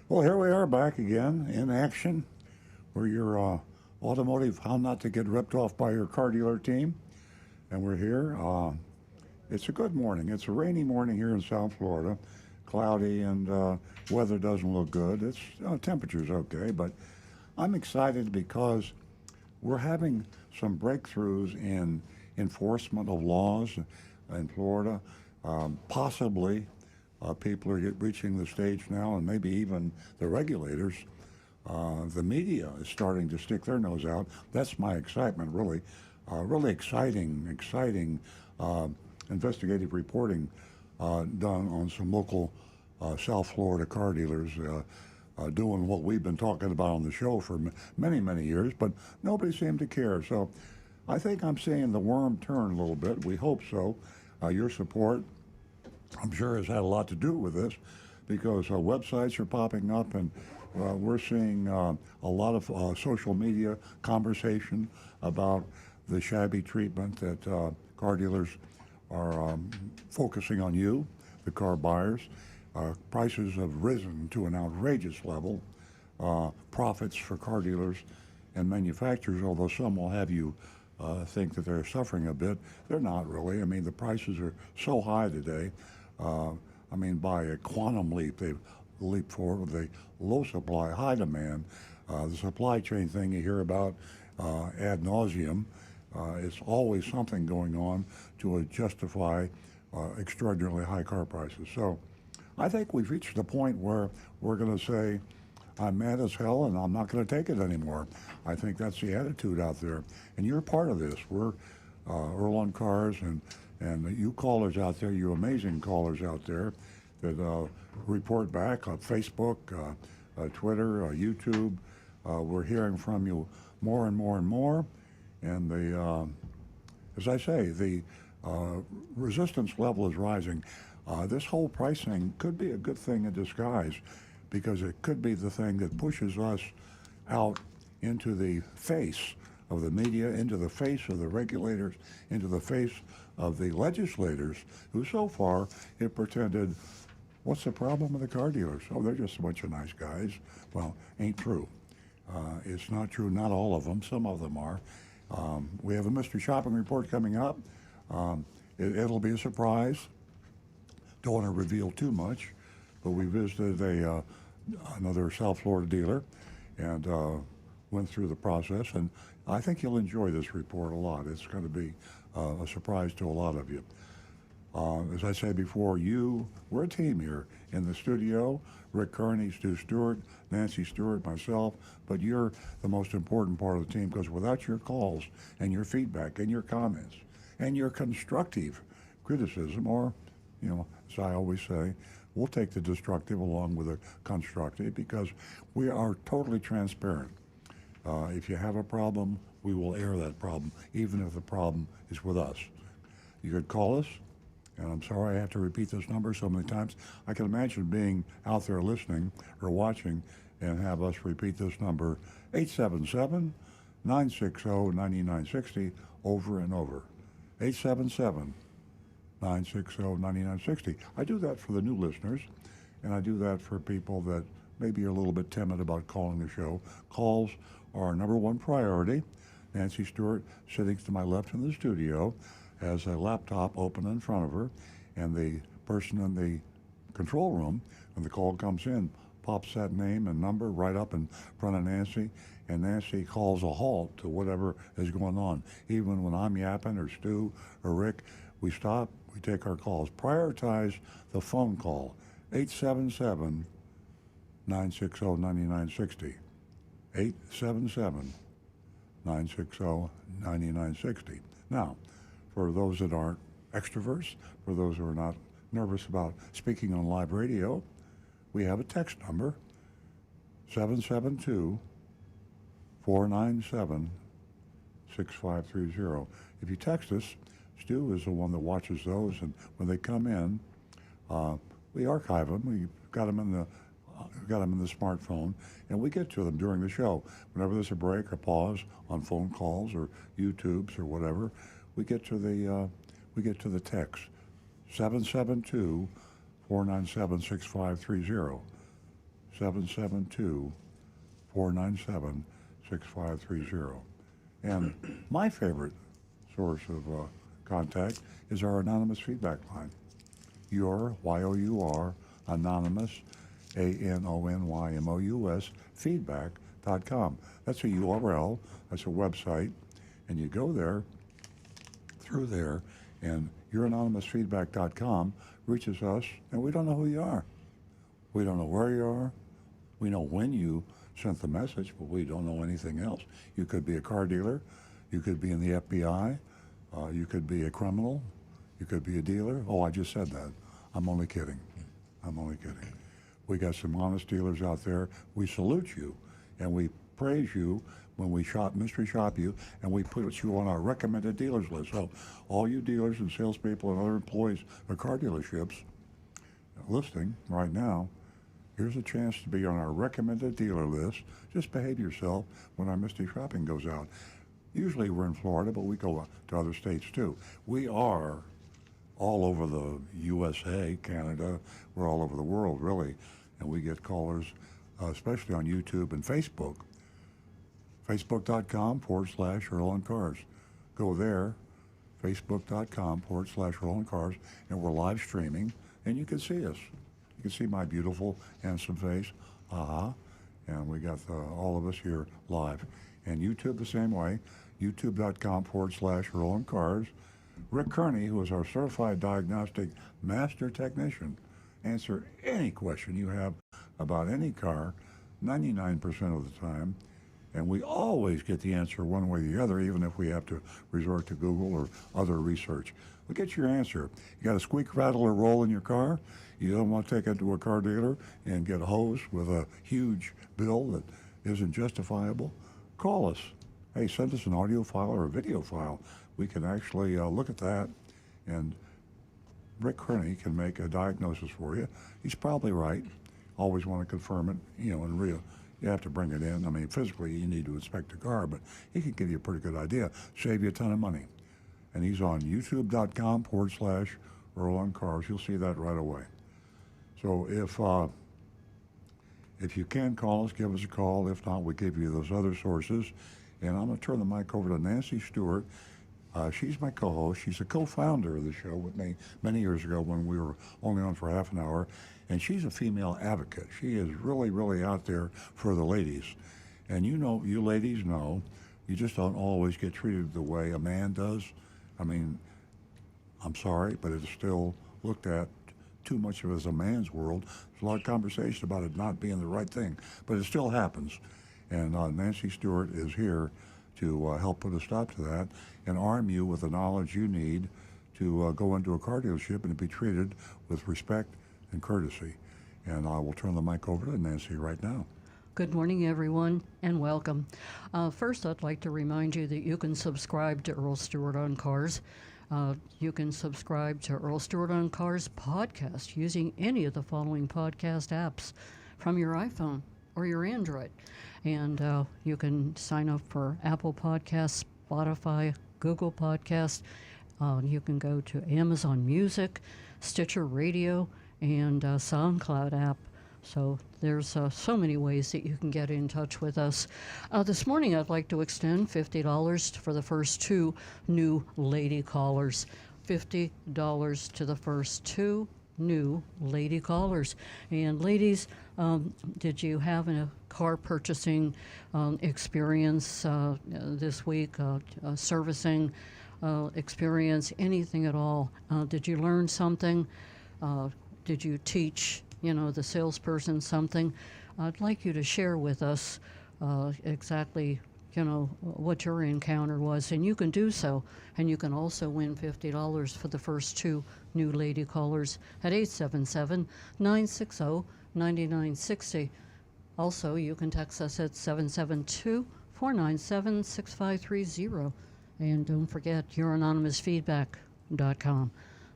Well, here we are back again in action. We're your automotive how not to get ripped off by your car dealer team. And we're here. It's a good morning. It's a rainy morning here in South Florida. Cloudy and weather doesn't look good. It's temperature's okay, but I'm excited because we're having some breakthroughs in enforcement of laws in Florida. Possibly, people are reaching the stage now, and maybe even the regulators. The media is starting to stick their nose out. That's my excitement, really. Really exciting uh, investigative reporting done on some local South Florida car dealers doing what we've been talking about on the show for many years, but nobody seemed to care. So I think I'm seeing the worm turn a little bit. We hope so. Your support, I'm sure, has had a lot to do with this because websites are popping up and we're seeing a lot of social media conversation about the shabby treatment that car dealers are focusing on you, the car buyers. Prices have risen to an outrageous level. Profits for car dealers and manufacturers, although some will have you think that they're suffering a bit, they're not really. I mean, the prices are so high today. Uh, I mean, by a quantum leap, they've leaped forward with a low supply, high demand. The supply chain thing you hear about ad nauseum, it's always something going on to justify extraordinarily high car prices. So I think we've reached the point where we're going to say, I'm mad as hell and I'm not going to take it anymore. I think that's the attitude out there. And you're part of this. We're Earl on Cars and you callers out there, you amazing callers out there that report back on Facebook, Twitter, YouTube. We're hearing from you more and more and more. And as I say, the resistance level is rising. This whole pricing could be a good thing in disguise because it could be the thing that pushes us out into the face of the media, into the face of the regulators, into the face of the legislators who so far have pretended, what's the problem with the car dealers? Oh, they're just a bunch of nice guys. Well, ain't true. It's not true. Not all of them. Some of them are. We have a mystery shopping report coming up. It'll be a surprise. Don't want to reveal too much, but we visited another South Florida dealer and went through the process. And I think you'll enjoy this report a lot. It's going to be a surprise to a lot of you. As I said before, we're a team here in the studio. Rick Kearney, Stu Stewart, Nancy Stewart, myself, but you're the most important part of the team because without your calls and your feedback and your comments and your constructive criticism, or, as I always say, we'll take the destructive along with the constructive because we are totally transparent. If you have a problem, we will air that problem, even if the problem is with us. You could call us, and I'm sorry I have to repeat this number so many times. I can imagine being out there listening or watching and have us repeat this number, 877-960-9960, over and over. 877-960-9960. I do that for the new listeners, and I do that for people that maybe are a little bit timid about calling the show. Calls are our number one priority. Nancy Stewart, sitting to my left in the studio, has a laptop open in front of her, and the person in the control room, when the call comes in, pops that name and number right up in front of Nancy, and Nancy calls a halt to whatever is going on. Even when I'm yapping, or Stu, or Rick, we stop, we take our calls. Prioritize the phone call, 877-960-9960. 877-960-9960. Now, for those that aren't extroverts, for those who are not nervous about speaking on live radio, we have a text number, 772-497-6530. If you text us, Stu is the one that watches those, and when they come in, we archive them. We got them in the smartphone, and we get to them during the show. Whenever there's a break or pause on phone calls or YouTubes or whatever, we get to the text, 772-497-6530. 772-497-6530. And my favorite source of contact is our anonymous feedback line. Your, Y-O-U-R, anonymous, A-N-O-N-Y-M-O-U-S, feedback.com. That's a URL, that's a website, and you go there, through there, and youranonymousfeedback.com reaches us, and we don't know who you are. We don't know where you are. We know when you sent the message, but we don't know anything else. You could be a car dealer. You could be in the FBI. You could be a criminal. You could be a dealer. Oh, I just said that. I'm only kidding. I'm only kidding. We got some honest dealers out there. We salute you, and we praise you when we mystery shop you, and we put you on our recommended dealers list. So all you dealers and salespeople and other employees of car dealerships listening right now, here's a chance to be on our recommended dealer list. Just behave yourself when our mystery shopping goes out. Usually we're in Florida, but we go to other states too. We are all over the USA, Canada, we're all over the world really, and we get callers, especially on YouTube and Facebook. Facebook.com/Earl on Cars. Go there, Facebook.com/Earl on Cars, and we're live streaming, and you can see us. You can see my beautiful, handsome face, and we got all of us here live. And YouTube the same way, youtube.com/Earl on Cars. Rick Kearney, who is our certified diagnostic master technician, answer any question you have about any car 99% of the time. And we always get the answer one way or the other, even if we have to resort to Google or other research. We'll get your answer. You got a squeak, rattle, or roll in your car? You don't want to take it to a car dealer and get hosed with a huge bill that isn't justifiable? Call us. Hey, send us an audio file or a video file. We can actually look at that, and Rick Kearney can make a diagnosis for you. He's probably right. Always want to confirm it, in real. You have to bring it in. I mean, physically, you need to inspect the car, but he can give you a pretty good idea, save you a ton of money. And he's on youtube.com/Earl on Cars. You'll see that right away. So if you can call us, give us a call. If not, we give you those other sources. And I'm going to turn the mic over to Nancy Stewart. She's my co-host. She's a co-founder of the show with me many years ago when we were only on for half an hour. And she's a female advocate. She is really, really out there for the ladies. And you ladies know, you just don't always get treated the way a man does. I mean, I'm sorry, but it's still looked at too much of it as a man's world. There's a lot of conversation about it not being the right thing, but it still happens. And Nancy Stewart is here to help put a stop to that and arm you with the knowledge you need to go into a car dealership and to be treated with respect and courtesy. And I will turn the mic over to Nancy right now. Good morning, everyone, and welcome. First, I'd like to remind you that you can subscribe to Earl Stewart on Cars. You can subscribe to Earl Stewart on Cars podcast using any of the following podcast apps from your iPhone or your Android. And you can sign up for Apple Podcasts, Spotify, Google Podcasts. You can go to Amazon Music, Stitcher Radio, and SoundCloud app. So there's so many ways that you can get in touch with us. This morning I'd like to extend $50 for the first two new lady callers. $50 to the first two new lady callers. And ladies, did you have a car purchasing experience this week, servicing experience, anything at all? Did you learn something? Did you teach, the salesperson something? I'd like you to share with us exactly, what your encounter was, and you can do so. And you can also win $50 for the first two new lady callers at 877-960-9960. Also, you can text us at 772-497-6530. And don't forget, youranonymousfeedback.com.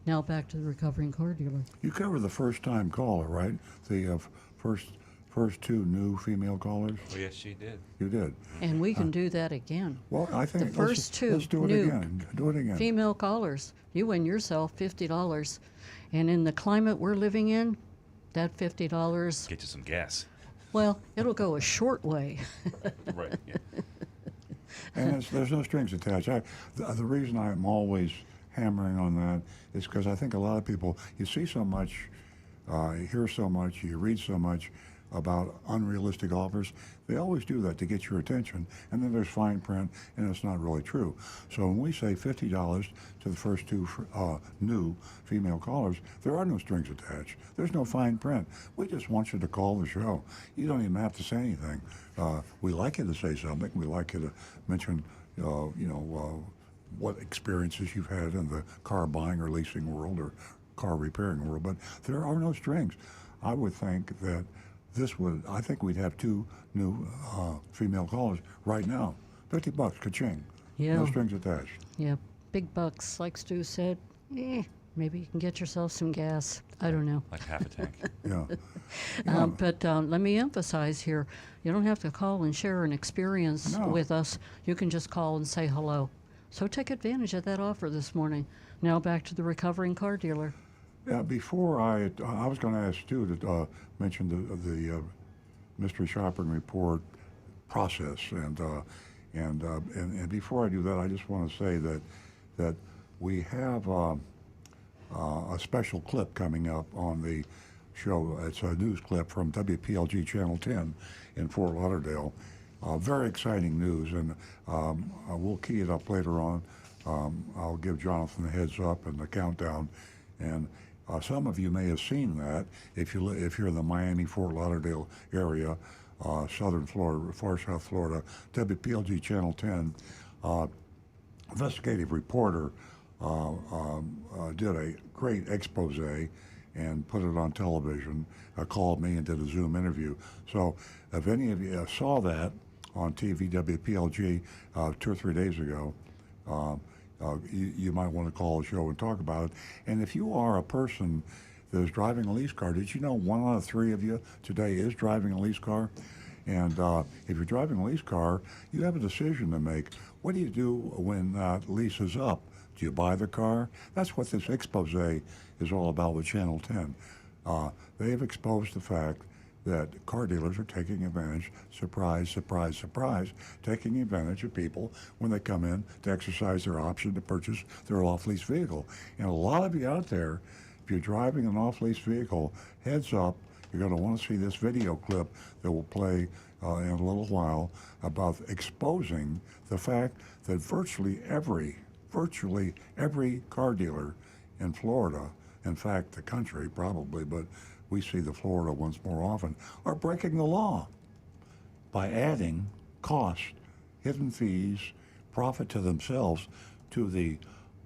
Now back to the recovering car dealer. You covered the first-time caller, right? The first two new female callers? Oh, yes, she did. You did. And we can do that again. Well, I think the first two let's do it new again. Do it again. Female callers, you win yourself $50. And in the climate we're living in, that $50... Get you some gas. Well, it'll go a short way. Right. Yeah. And there's no strings attached. The reason I'm always hammering on that is because I think a lot of people, you see so much, you hear so much, you read so much about unrealistic offers. They always do that to get your attention, and then there's fine print, and it's not really true. So when we say $50 to the first two new female callers, there are no strings attached. There's no fine print. We just want you to call the show. You don't even have to say anything. We like you to say something. We like you to mention, what experiences you've had in the car buying or leasing world or car repairing world. But there are no strings. I would think that I think we'd have two new female callers right now. $50, ka-ching. Yeah. No strings attached. Yeah, big bucks, like Stu said. Maybe you can get yourself some gas. I don't know. Like half a tank. Yeah. But let me emphasize here, you don't have to call and share an experience No. with us. You can just call and say hello. So take advantage of that offer this morning. Now back to the recovering car dealer. Yeah, before I was going to ask Stu to mention the mystery shopping report process, and before I do that, I just want to say that we have a special clip coming up on the show. It's a news clip from WPLG Channel 10 in Fort Lauderdale. Very exciting news, and we'll key it up later on. I'll give Jonathan the heads up and the countdown, and some of you may have seen that if you're in the Miami, Fort Lauderdale area, southern Florida, far south Florida. WPLG Channel 10 investigative reporter did a great expose and put it on television. Called me and did a Zoom interview. So if any of you saw that on TV, WPLG, 2 or 3 days ago, you might want to call the show and talk about it. And if you are a person that is driving a lease car, did you know 1 out of 3 of you today is driving a lease car? And if you're driving a lease car, you have a decision to make. What do you do when that lease is up? Do you buy the car? That's what this expose is all about with Channel 10. They have exposed the fact that car dealers are taking advantage, surprise, surprise, surprise, taking advantage of people when they come in to exercise their option to purchase their off-lease vehicle. And a lot of you out there, if you're driving an off-lease vehicle, heads up, you're going to want to see this video clip that will play in a little while about exposing the fact that virtually every car dealer in Florida, in fact the country probably, but we see the Florida ones more often, are breaking the law by adding cost, hidden fees, profit to themselves to the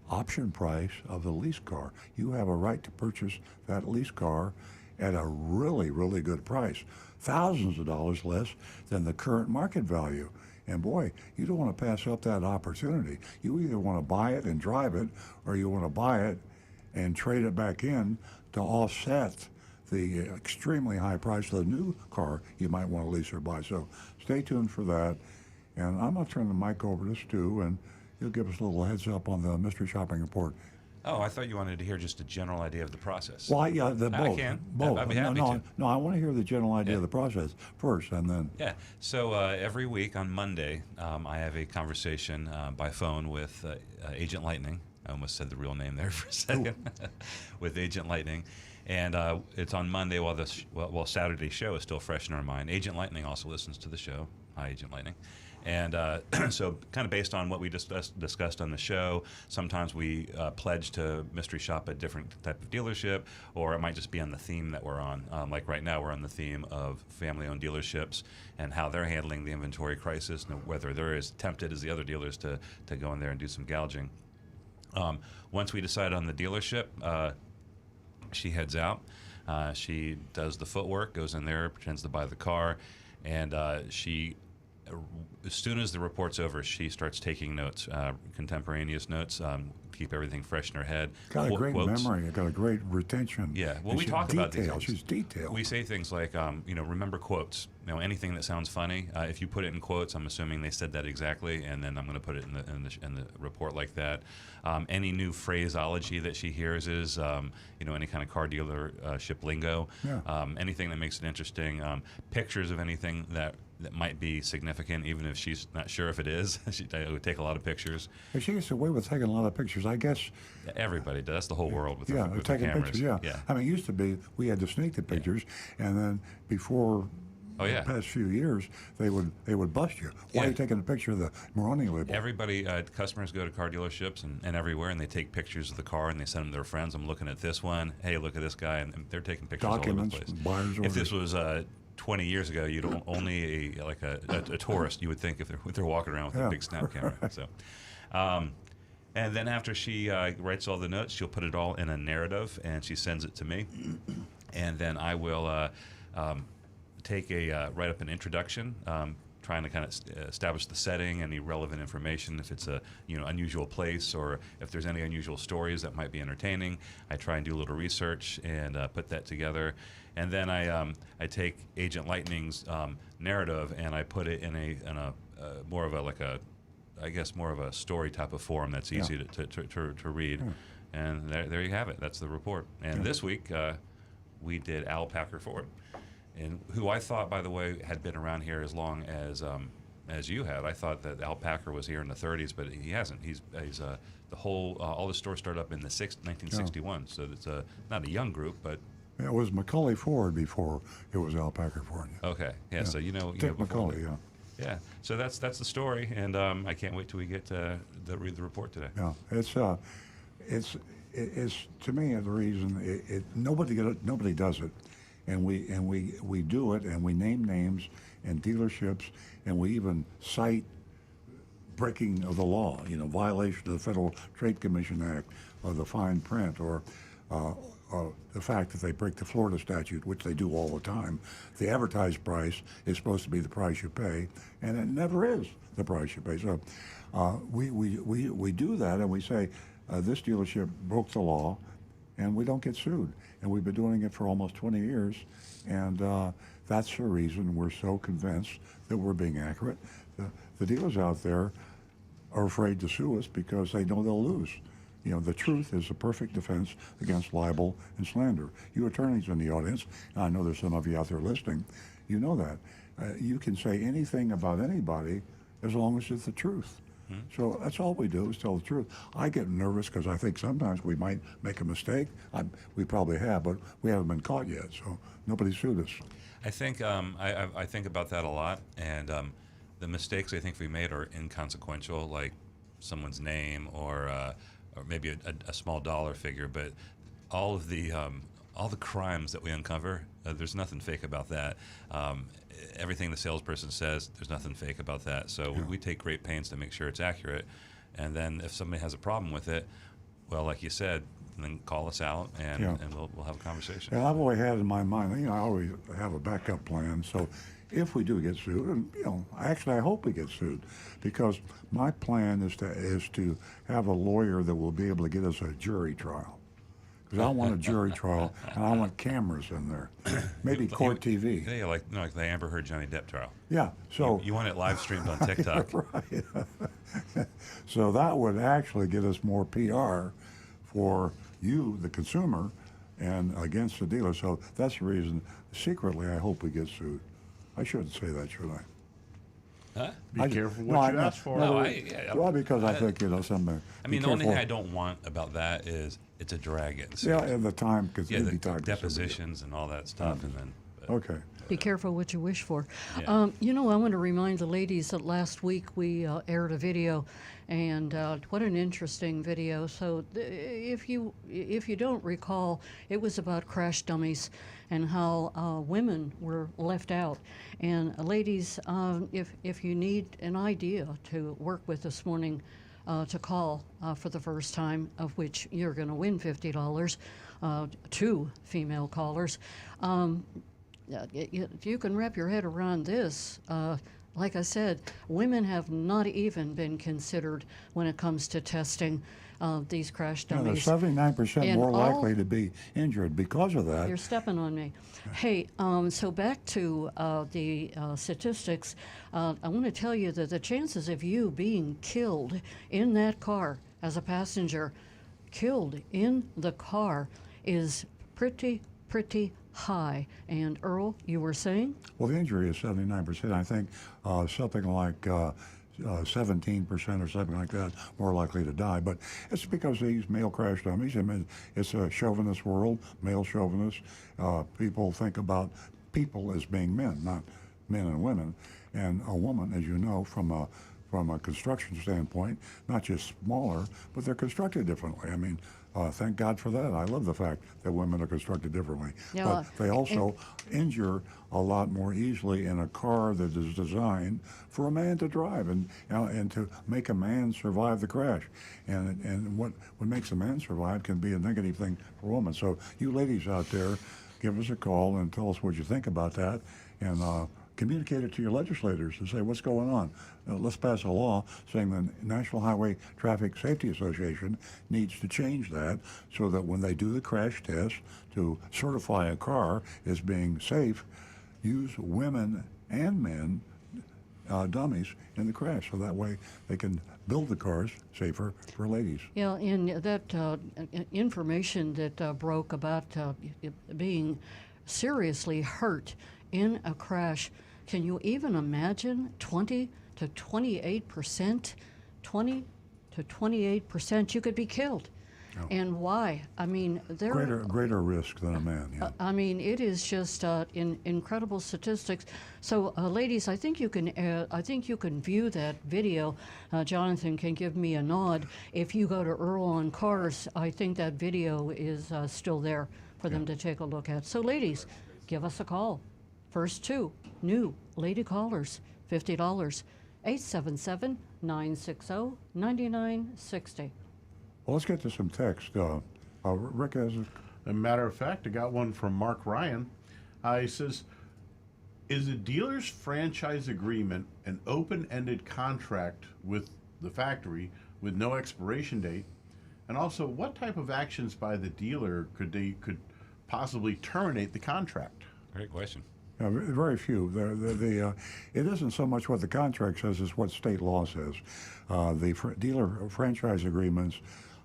option price of the lease car. You have a right to purchase that lease car at a really, really good price, thousands of dollars less than the current market value. And boy, you don't want to pass up that opportunity. You either want to buy it and drive it, or you want to buy it and trade it back in to offset the extremely high price of the new car you might want to lease or buy. So stay tuned for that. And I'm going to turn the mic over to Stu, and he'll give us a little heads up on the mystery shopping report. Oh, I thought you wanted to hear just a general idea of the process. Well, yeah, both. I can. Both. I'd be happy to. No, I want to hear the general idea Yeah. of the process first, and then. Yeah. So every week on Monday, I have a conversation by phone with Agent Lightning. I almost said the real name there for a second. With Agent Lightning. And it's on Monday while Saturday's show is still fresh in our mind. Agent Lightning also listens to the show. Hi, Agent Lightning. And so kind of based on what we discussed on the show, sometimes we pledge to mystery shop a different type of dealership, or it might just be on the theme that we're on. Like right now, we're on the theme of family-owned dealerships and how they're handling the inventory crisis, and whether they're as tempted as the other dealers to go in there and do some gouging. Once we decide on the dealership, she heads out. She does the footwork, goes in there, pretends to buy the car, and she as soon as the report's over, she starts taking notes, contemporaneous notes, keep everything fresh in her head. Got a great quotes. memory. Got a great retention. Yeah, well, And we she's talk about these detailed. things. She's detailed. We say things like, remember quotes. Anything that sounds funny, if you put it in quotes, I'm assuming they said that exactly, and then I'm going to put it in the report like that. Any new phraseology that she hears is, any kind of car dealership lingo. Yeah. Anything that makes it interesting. Pictures of anything that might be significant, even if she's not sure if it is. She would take a lot of pictures. And she gets away with taking a lot of pictures. I guess. Everybody does. That's the whole world with Yeah, with taking cameras. pictures. Yeah. I mean, it used to be we had to sneak the pictures, and then before. Oh, yeah. The past few years, they would bust you. Why are you taking a picture of the Moroni label? Everybody, customers go to car dealerships and everywhere, and they take pictures of the car, and they send them to their friends. I'm looking at this one. Hey, look at this guy, and they're taking pictures Documents, all over the place. buyer's If this orders. was 20 years ago, you'd only a tourist, you would think if they're walking around with a big snap camera. So, and then after she writes all the notes, she'll put it all in a narrative, and she sends it to me, and then I will write up an introduction, trying to kind of establish the setting, any relevant information, if it's a unusual place or if there's any unusual stories that might be entertaining. I try and do a little research and put that together, and then I take Agent Lightning's narrative and I put it in a more of a story type of form that's easy to read, and there you have it. That's the report. And this week we did Al Packer Ford. And who I thought, by the way, had been around here as long as you had. I thought that Al Packer was here in the 30s, but he hasn't. He's all the stores started up in the 1961, so it's not a young group, but It was Macaulay Ford before it was Al Packer Ford. okay, yeah. So Dick Macaulay, yeah. Yeah, so that's the story, and I can't wait till we get to read the report today. Yeah, it's to me the reason nobody does it, and we do it, and we name names and dealerships, and we even cite breaking of the law, violation of the Federal Trade Commission Act, or the fine print, or the fact that they break the Florida statute, which they do all the time. The advertised price is supposed to be the price you pay, and it never is the price you pay. So we do that, and we say this dealership broke the law, and we don't get sued. And we've been doing it for almost 20 years, and that's the reason we're so convinced that we're being accurate. The dealers out there are afraid to sue us because they know they'll lose. The truth is a perfect defense against libel and slander. You attorneys in the audience, and I know there's some of you out there listening, you know that. You can say anything about anybody as long as it's the truth. So that's all we do is tell the truth. I get nervous because I think sometimes we might make a mistake. We probably have, but we haven't been caught yet, so nobody sued us. I think I think about that a lot, and the mistakes I think we made are inconsequential, like someone's name or maybe a small dollar figure. But all the crimes that we uncover, there's nothing fake about that. Everything the salesperson says, there's nothing fake about that. So we take great pains to make sure it's accurate. And then if somebody has a problem with it, well, like you said, then call us out and we'll have a conversation. And I've always had in my mind, I always have a backup plan. So if we do get sued, and actually I hope we get sued, because my plan is to have a lawyer that will be able to get us a jury trial. Because I want a jury trial, and I want cameras in there, maybe court TV. Yeah, like the Amber Heard Johnny Depp trial. Yeah, so you want it live streamed on TikTok. right. So that would actually get us more PR for you, the consumer, and against the dealer. So that's the reason. Secretly, I hope we get sued. I shouldn't say that, should I? Huh? Be careful what you ask for. Well, because I think something. I mean, the only thing I don't want about that is it's a drag it. Yeah, at the time, because the depositions and all that stuff, and then. Okay. Be careful what you wish for. Yeah. I want to remind the ladies that last week we aired a video, and what an interesting video. So if you don't recall, it was about crash dummies and how women were left out. And ladies, if you need an idea to work with this morning, to call for the first time, of which you're going to win $50, 2 female callers. If you can wrap your head around this, like I said, women have not even been considered when it comes to testing these crash Yeah, they're dummies. 79% And more all- likely to be injured because of that. You're stepping on me. Hey, so back to the statistics. I want to tell you that the chances of you being killed in that car as a passenger, killed in the car, is pretty high. And Earl, you were saying? Well, the injury is 79%. I think something like 17% or something like that more likely to die. But it's because these male crash dummies, I mean, it's a chauvinist world, male chauvinist. People think about people as being men, not men and women. And a woman, as you know, from a construction standpoint, not just smaller, but they're constructed differently. I mean, thank God for that. I love the fact that women are constructed differently. Yeah, But they also injure a lot more easily in a car that is designed for a man to drive and to make a man survive the crash. And what makes a man survive can be a negative thing for a woman. So you ladies out there, give us a call and tell us what you think about that. And communicate it to your legislators and say, what's going on? Let's pass a law saying the National Highway Traffic Safety Association needs to change that so that when they do the crash test to certify a car as being safe, use women and men dummies in the crash, so that way they can build the cars safer for ladies. Yeah, and that information that broke about being seriously hurt in a crash, can you even imagine 20 to 28%? 20 to 28% you could be killed. Oh. And why? I mean, Greater risk than a man, yeah. I mean, it is just incredible statistics. So, ladies, I think you can. I think you can view that video. Jonathan can give me a nod. If you go to Earl on Cars, I think that video is still there for them to take a look at. So, ladies, give us a call. First two new lady callers, $50. 877-960-9960. Well, let's get to some text. Rick has a matter of fact, I got one from Mark Ryan. He says, is a dealer's franchise agreement an open-ended contract with the factory with no expiration date? And also, what type of actions by the dealer could possibly terminate the contract? Great question. very few. It isn't so much what the contract says as what state law says. The dealer franchise agreements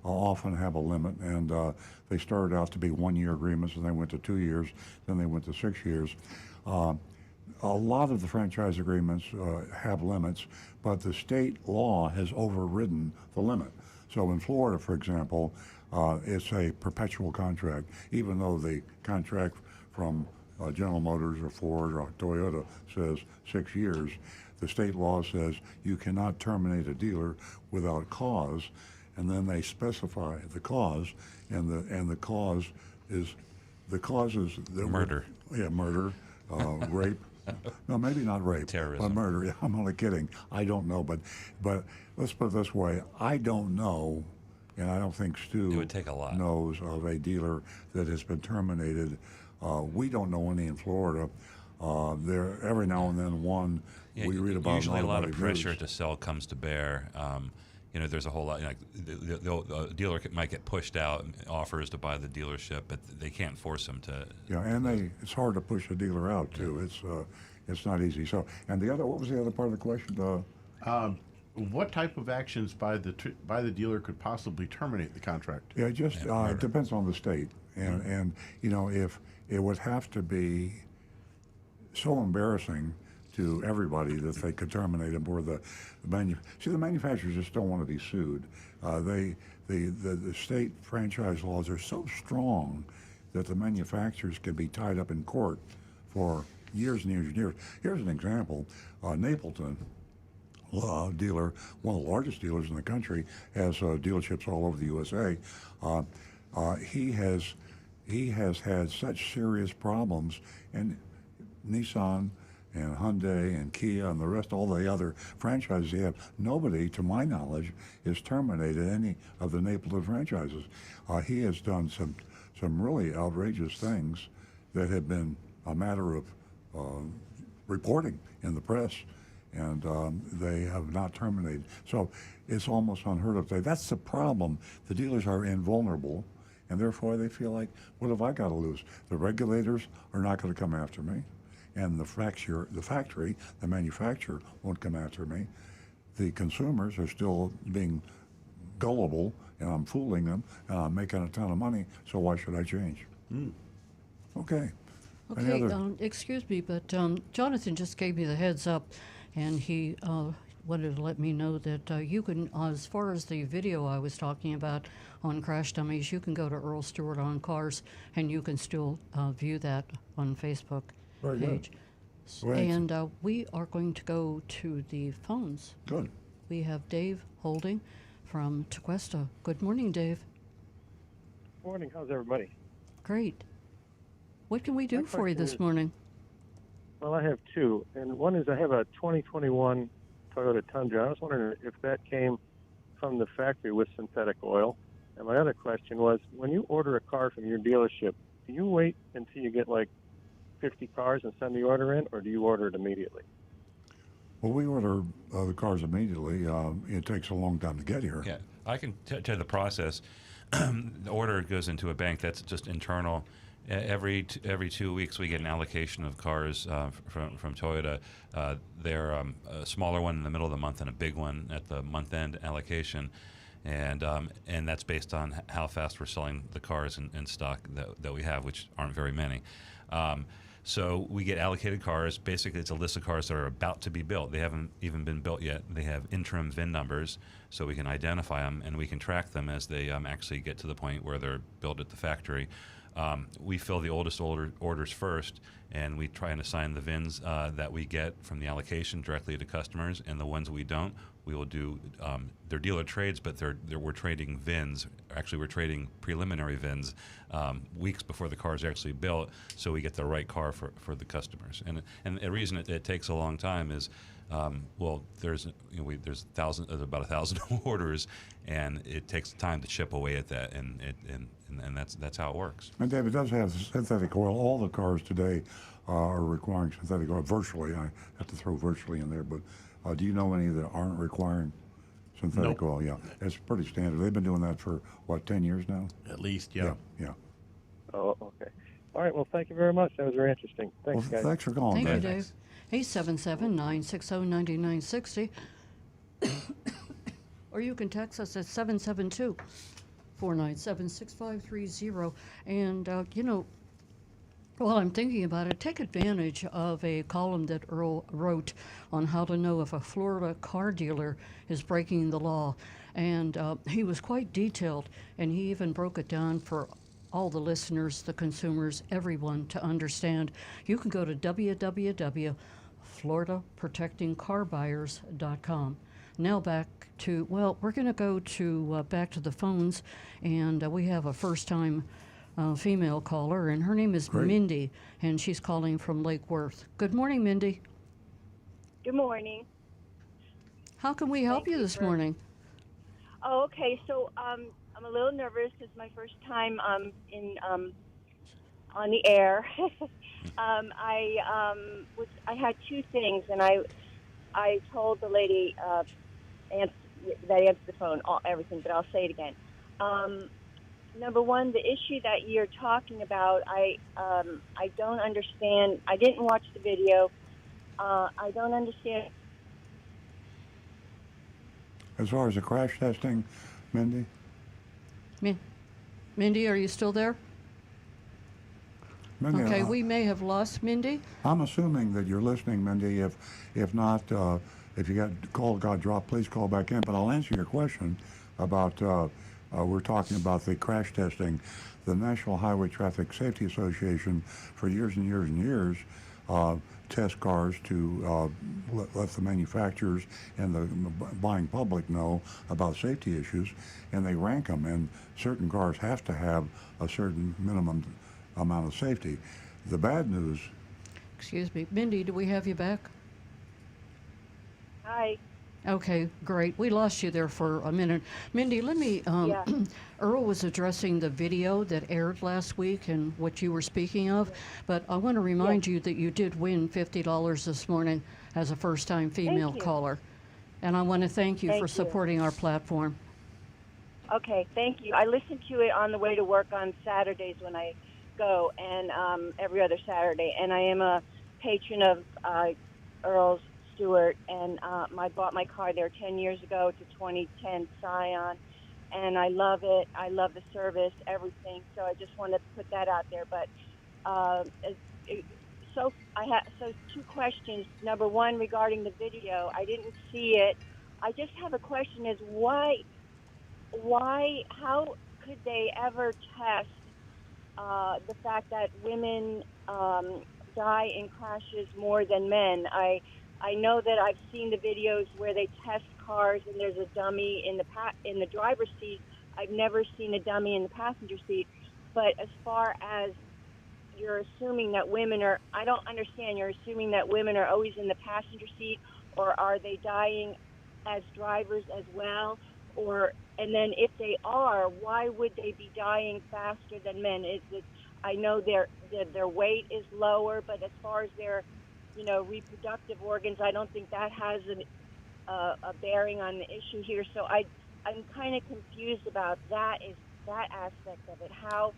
often have a limit, and they started out to be 1-year agreements, and they went to 2 years, then they went to 6 years. A lot of the franchise agreements have limits, but the state law has overridden the limit. So in Florida, for example, it's a perpetual contract, even though the contract from General Motors or Ford or Toyota says 6 years. The state law says you cannot terminate a dealer without cause, and then they specify the cause, and the cause is Murder. Murder, rape. No, maybe not rape. Terrorism. But murder. Yeah, I'm only kidding. I don't know, but let's put it this way: I don't know, and I don't think Stu It would take a lot. knows of a dealer that has been terminated. We don't know any in Florida. There every now and then one we read about. Usually, a lot of automotive pressure news. to sell comes to bear. There's a whole lot. The dealer might get pushed out and offers to buy the dealership, but they can't force them to. Yeah, and it's hard to push a dealer out too. It's not easy. So, and what was the other part of the question? What type of actions by the dealer could possibly terminate the contract? Yeah, it depends on the state, and if it would have to be so embarrassing to everybody that they could terminate them, or the manufacturers just don't want to be sued. The state franchise laws are so strong that the manufacturers can be tied up in court for years and years and years. Here's an example: Napleton dealer, one of the largest dealers in the country, has dealerships all over the USA. He has had such serious problems, and Nissan and Hyundai and Kia and the rest, all the other franchises he have, nobody, to my knowledge, has terminated any of the Napleton franchises. He has done some really outrageous things that have been a matter of reporting in the press, and they have not terminated. So it's almost unheard of today. That's the problem. The dealers are invulnerable, and therefore they feel like, what have I got to lose? The regulators are not going to come after me, and the factory, the manufacturer won't come after me. The consumers are still being gullible, and I'm fooling them, and I'm making a ton of money, so why should I change? Okay. Any Okay, other- excuse me, but Jonathan just gave me the heads up, and he wanted to let me know that you can, as far as the video I was talking about on Crash Dummies, you can go to Earl Stewart on Cars, and you can still view that on Facebook Very good. page. Great. And we are going to go to the phones. Good. We have Dave Holding from Tequesta. Good morning, Dave. Morning. How's everybody? Great. What can we do My for you question this is- morning? Well, I have two, and one is I have a 2021 Toyota Tundra. I was wondering if that came from the factory with synthetic oil. And my other question was, when you order a car from your dealership, do you wait until you get like 50 cars and send the order in, or do you order it immediately? Well, we order the cars immediately. It takes a long time to get here. Yeah, I can tell you the process. The order goes into a bank that's just internal. Every 2 weeks, we get an allocation of cars from Toyota. They're a smaller one in the middle of the month and a big one at the month-end allocation, and that's based on how fast we're selling the cars in stock that we have, which aren't very many. So we get allocated cars. Basically, it's a list of cars that are about to be built. They haven't even been built yet. They have interim VIN numbers, so we can identify them and we can track them as they actually get to the point where they're built at the factory. We fill the oldest orders first, and we try and assign the VINs that we get from the allocation directly to customers, and the ones we don't, we will do, they're dealer trades, but we're trading VINs. Actually, we're trading preliminary VINs weeks before the car is actually built, so we get the right car for the customers. And the reason it takes a long time is, well, there's about 1,000 orders, and it takes time to chip away at that, and that's how it works. And David does have synthetic oil. All the cars today are requiring synthetic oil. Virtually, I have to throw virtually in there, but do you know any that aren't requiring synthetic Nope. oil? Yeah, it's pretty standard. They've been doing that for, what, 10 years now? At least, yeah. Yeah. Oh, okay. All right. Well, thank you very much. That was very interesting. Well, Thanks, guys. thanks for calling, Thank you, Dave. Dave. 877-960-9960. Or you can text us at 772-497-6530. And, while I'm thinking about it, take advantage of a column that Earl wrote on how to know if a Florida car dealer is breaking the law. And he was quite detailed, and he even broke it down for all the listeners, the consumers, everyone to understand. You can go to www.floridaprotectingcarbuyers.com. Now back to, we're going to go to back to the phones, and we have a first-time female caller, and her name is Great. Mindy, and she's calling from Lake Worth. Good morning, Mindy. Good morning. How can we help Thank you you this for- morning? Oh, okay. So I'm a little nervous. It's my first time on the air. I had two things, and I told the lady that answered the phone, everything, but I'll say it again. Number one, the issue that you're talking about, I don't understand. I didn't watch the video. I don't understand. As far as the crash testing, Mindy? Mindy, are you still there? Mindy, Okay, we may have lost Mindy. I'm assuming that you're listening, Mindy. If not, if you got dropped, please call back in. But I'll answer your question about, we're talking about the crash testing. The National Highway Traffic Safety Association, for years and years and years, test cars to let the manufacturers and the buying public know about safety issues, and they rank them, and certain cars have to have a certain minimum amount of safety. The bad news, Excuse me. Mindy, do we have you back? Hi. Okay, great. We lost you there for a minute. Mindy, let me, Yeah. Earl was addressing the video that aired last week and what you were speaking of, but I want to remind you that you did win $50 this morning as a first-time female you. caller. And I want to thank you Thank for you. supporting our platform. Okay, thank you. I listen to it on the way to work on Saturdays when I go, and every other Saturday. And I am a patron of Earl Stewart, and I bought my car there 10 years ago. It's a 2010 Scion, and I love it. I love the service, everything. So I just wanted to put that out there. But so two questions. Number one, regarding the video, I didn't see it. I just have a question: is how could they ever test the fact that women die in crashes more than men? I know that I've seen the videos where they test cars and there's a dummy in the driver's seat. I've never seen a dummy in the passenger seat. But as far as you're assuming that women are, I don't understand. You're assuming that women are always in the passenger seat, or are they dying as drivers as well? And then if they are, why would they be dying faster than men? Is it? I know their weight is lower, but as far as their, reproductive organs, I don't think that has a bearing on the issue here. So I'm kind of confused about that aspect of it. How,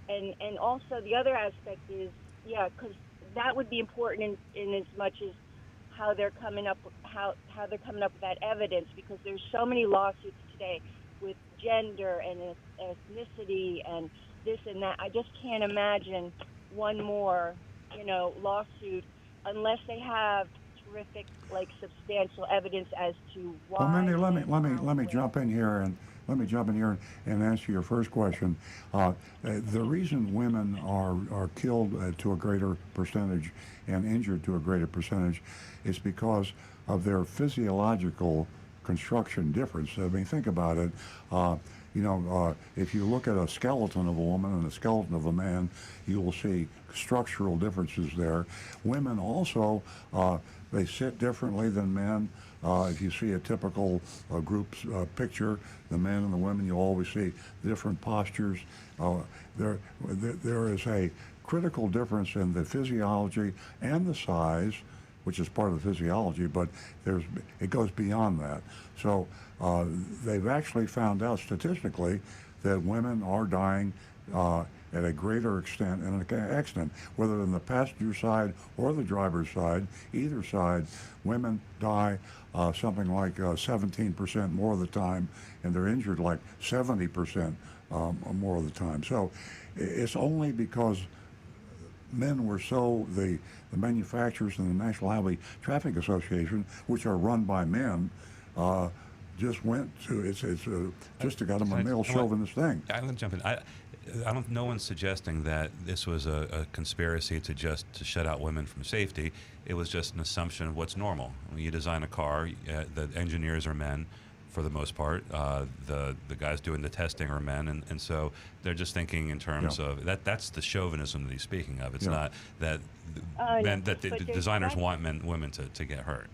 and also the other aspect is, because that would be important in as much as how they're coming up with that evidence, because there's so many lawsuits today with gender and ethnicity and this and that. I just can't imagine one more, lawsuit unless they have terrific, substantial evidence as to why. Well, Mindy, let me and jump in here and answer your first question. The reason women are killed to a greater percentage and injured to a greater percentage is because of their physiological construction difference. I mean, think about it. If you look at a skeleton of a woman and a skeleton of a man, you will see structural differences there. Women also, they sit differently than men. If you see a typical group picture, the men and the women, you'll always see different postures. There is a critical difference in the physiology and the size, which is part of the physiology, but it goes beyond that. So they've actually found out statistically that women are dying at a greater extent in an accident, whether in the passenger side or the driver's side, either side, women die something like 17% more of the time, and they're injured like 70% more of the time. So it's only because men were the manufacturers and the National Highway Traffic Association, which are run by men, just went to it's just got them a male chauvinist thing. I'm going to jump in. I don't. No one's suggesting that this was a conspiracy to shut out women from safety. It was just an assumption of what's normal. When you design a car, the engineers are men, for the most part. The guys doing the testing are men, and so they're just thinking in terms of that. That's the chauvinism that he's speaking of. It's not that men that the designers want women to get hurt.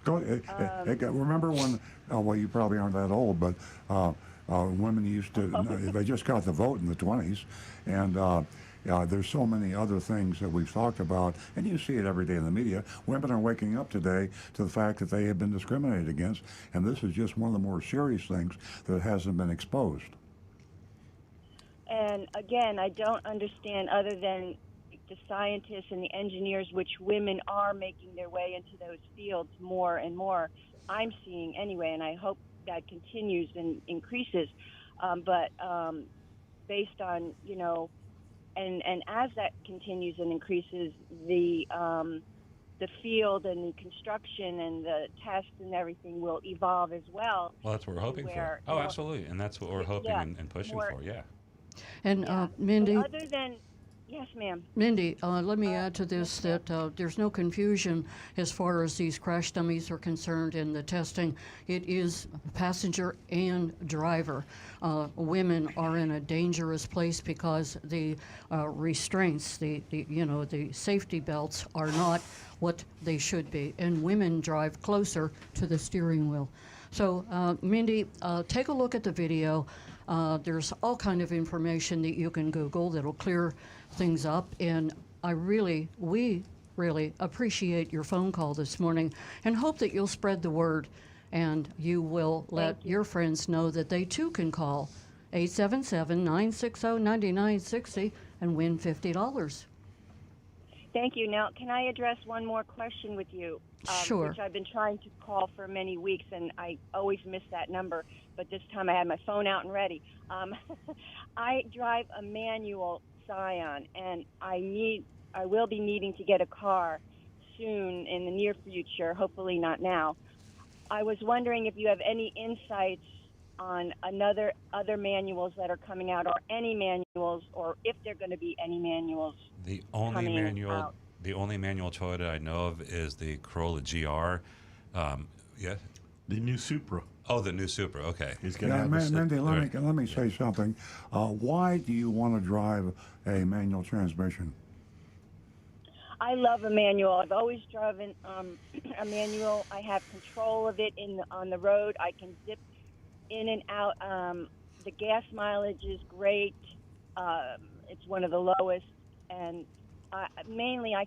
Remember when? Well, you probably aren't that old, but women used to. They just got the vote in the 20s, and there's so many other things that we've talked about, and you see it every day in the media. Women are waking up today to the fact that they have been discriminated against, and this is just one of the more serious things that hasn't been exposed. And again, I don't understand, other than the scientists and the engineers, which women are making their way into those fields more and more. I'm seeing anyway, and I hope that continues and increases. But based on, and as that continues and increases, the field and the construction and the tests and everything will evolve as well. Well, that's what we're hoping for. Oh, absolutely, and that's what we're hoping and pushing for. Yeah. And Mindy. But other than yes, ma'am. Mindy, let me add to this that there's no confusion as far as these crash dummies are concerned in the testing. It is passenger and driver. Women are in a dangerous place because the restraints, the safety belts are not what they should be, and women drive closer to the steering wheel. So, Mindy, take a look at the video. There's all kind of information that you can Google that'll clear things up, and we really appreciate your phone call this morning and hope that you'll spread the word and you will let your friends know that they too can call 877-960-9960 and win $50. Thank you. Now, can I address one more question with you? Sure. Which I've been trying to call for many weeks, and I always miss that number. But this time I had my phone out and ready. I drive a manual Scion, and I will be needing to get a car soon in the near future. Hopefully not now. I was wondering if you have any insights on other manuals that are coming out, or any manuals, or if there are going to be any manuals. The only coming manual, out. the only manual Toyota I know of is the Corolla GR. Yeah. The new Supra Oh, the new Supra. Okay. is going to Yeah, have Mindy, let right. me say something. Why do you want to drive a manual transmission? I love a manual. I've always driven a manual. I have control of it on the road. I can zip in and out. The gas mileage is great. It's one of the lowest, and mainly I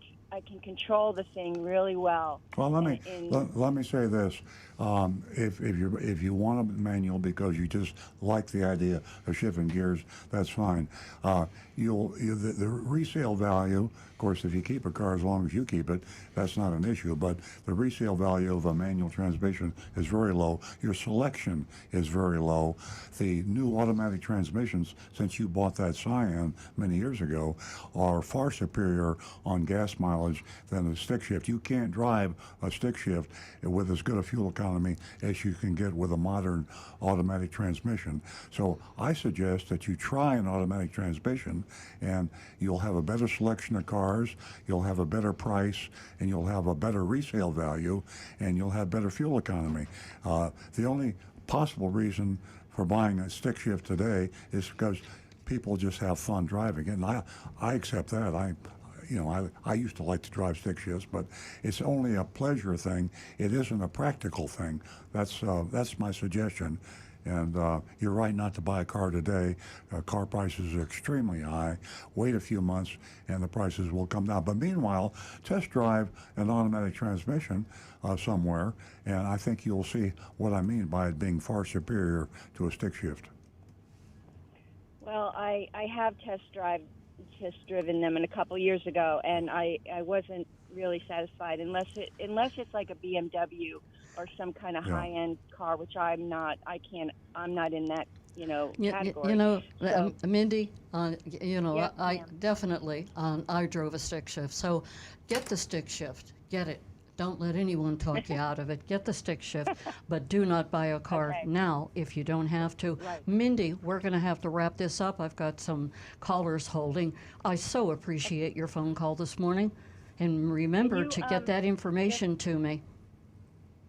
can control the thing really well. Well, let me say this: if you want a manual because you just like the idea of shifting gears, that's fine. The resale value, of course, if you keep a car as long as you keep it, that's not an issue. But the resale value of a manual transmission is very low. Your selection is very low. The new automatic transmissions, since you bought that Scion many years ago, are far superior on gas mileage than a stick shift. You can't drive a stick shift with as good a fuel economy as you can get with a modern automatic transmission. So I suggest that you try an automatic transmission, and you'll have a better selection of cars, you'll have a better price, and you'll have a better resale value, and you'll have better fuel economy. The only possible reason for buying a stick shift today is because people just have fun driving, and I accept that. I used to like to drive stick shifts, but it's only a pleasure thing. It isn't a practical thing. That's my suggestion. And you're right not to buy a car today. Car prices are extremely high. Wait a few months and the prices will come down. But meanwhile, test drive an automatic transmission somewhere, and I think you'll see what I mean by it being far superior to a stick shift. Well, I have test driven them a couple years ago, and I wasn't really satisfied unless it's like a BMW or some kind of high-end car, which I'm not in that category. Mindy, Yes, I ma'am. definitely I drove a stick shift, so get the stick shift, get it. Don't let anyone talk you out of it. Get the stick shift, but do not buy a car Okay. now if you don't have to. Right. Mindy, we're going to have to wrap this up. I've got some callers holding. I so appreciate your phone call this morning. And remember you, to get that information to me.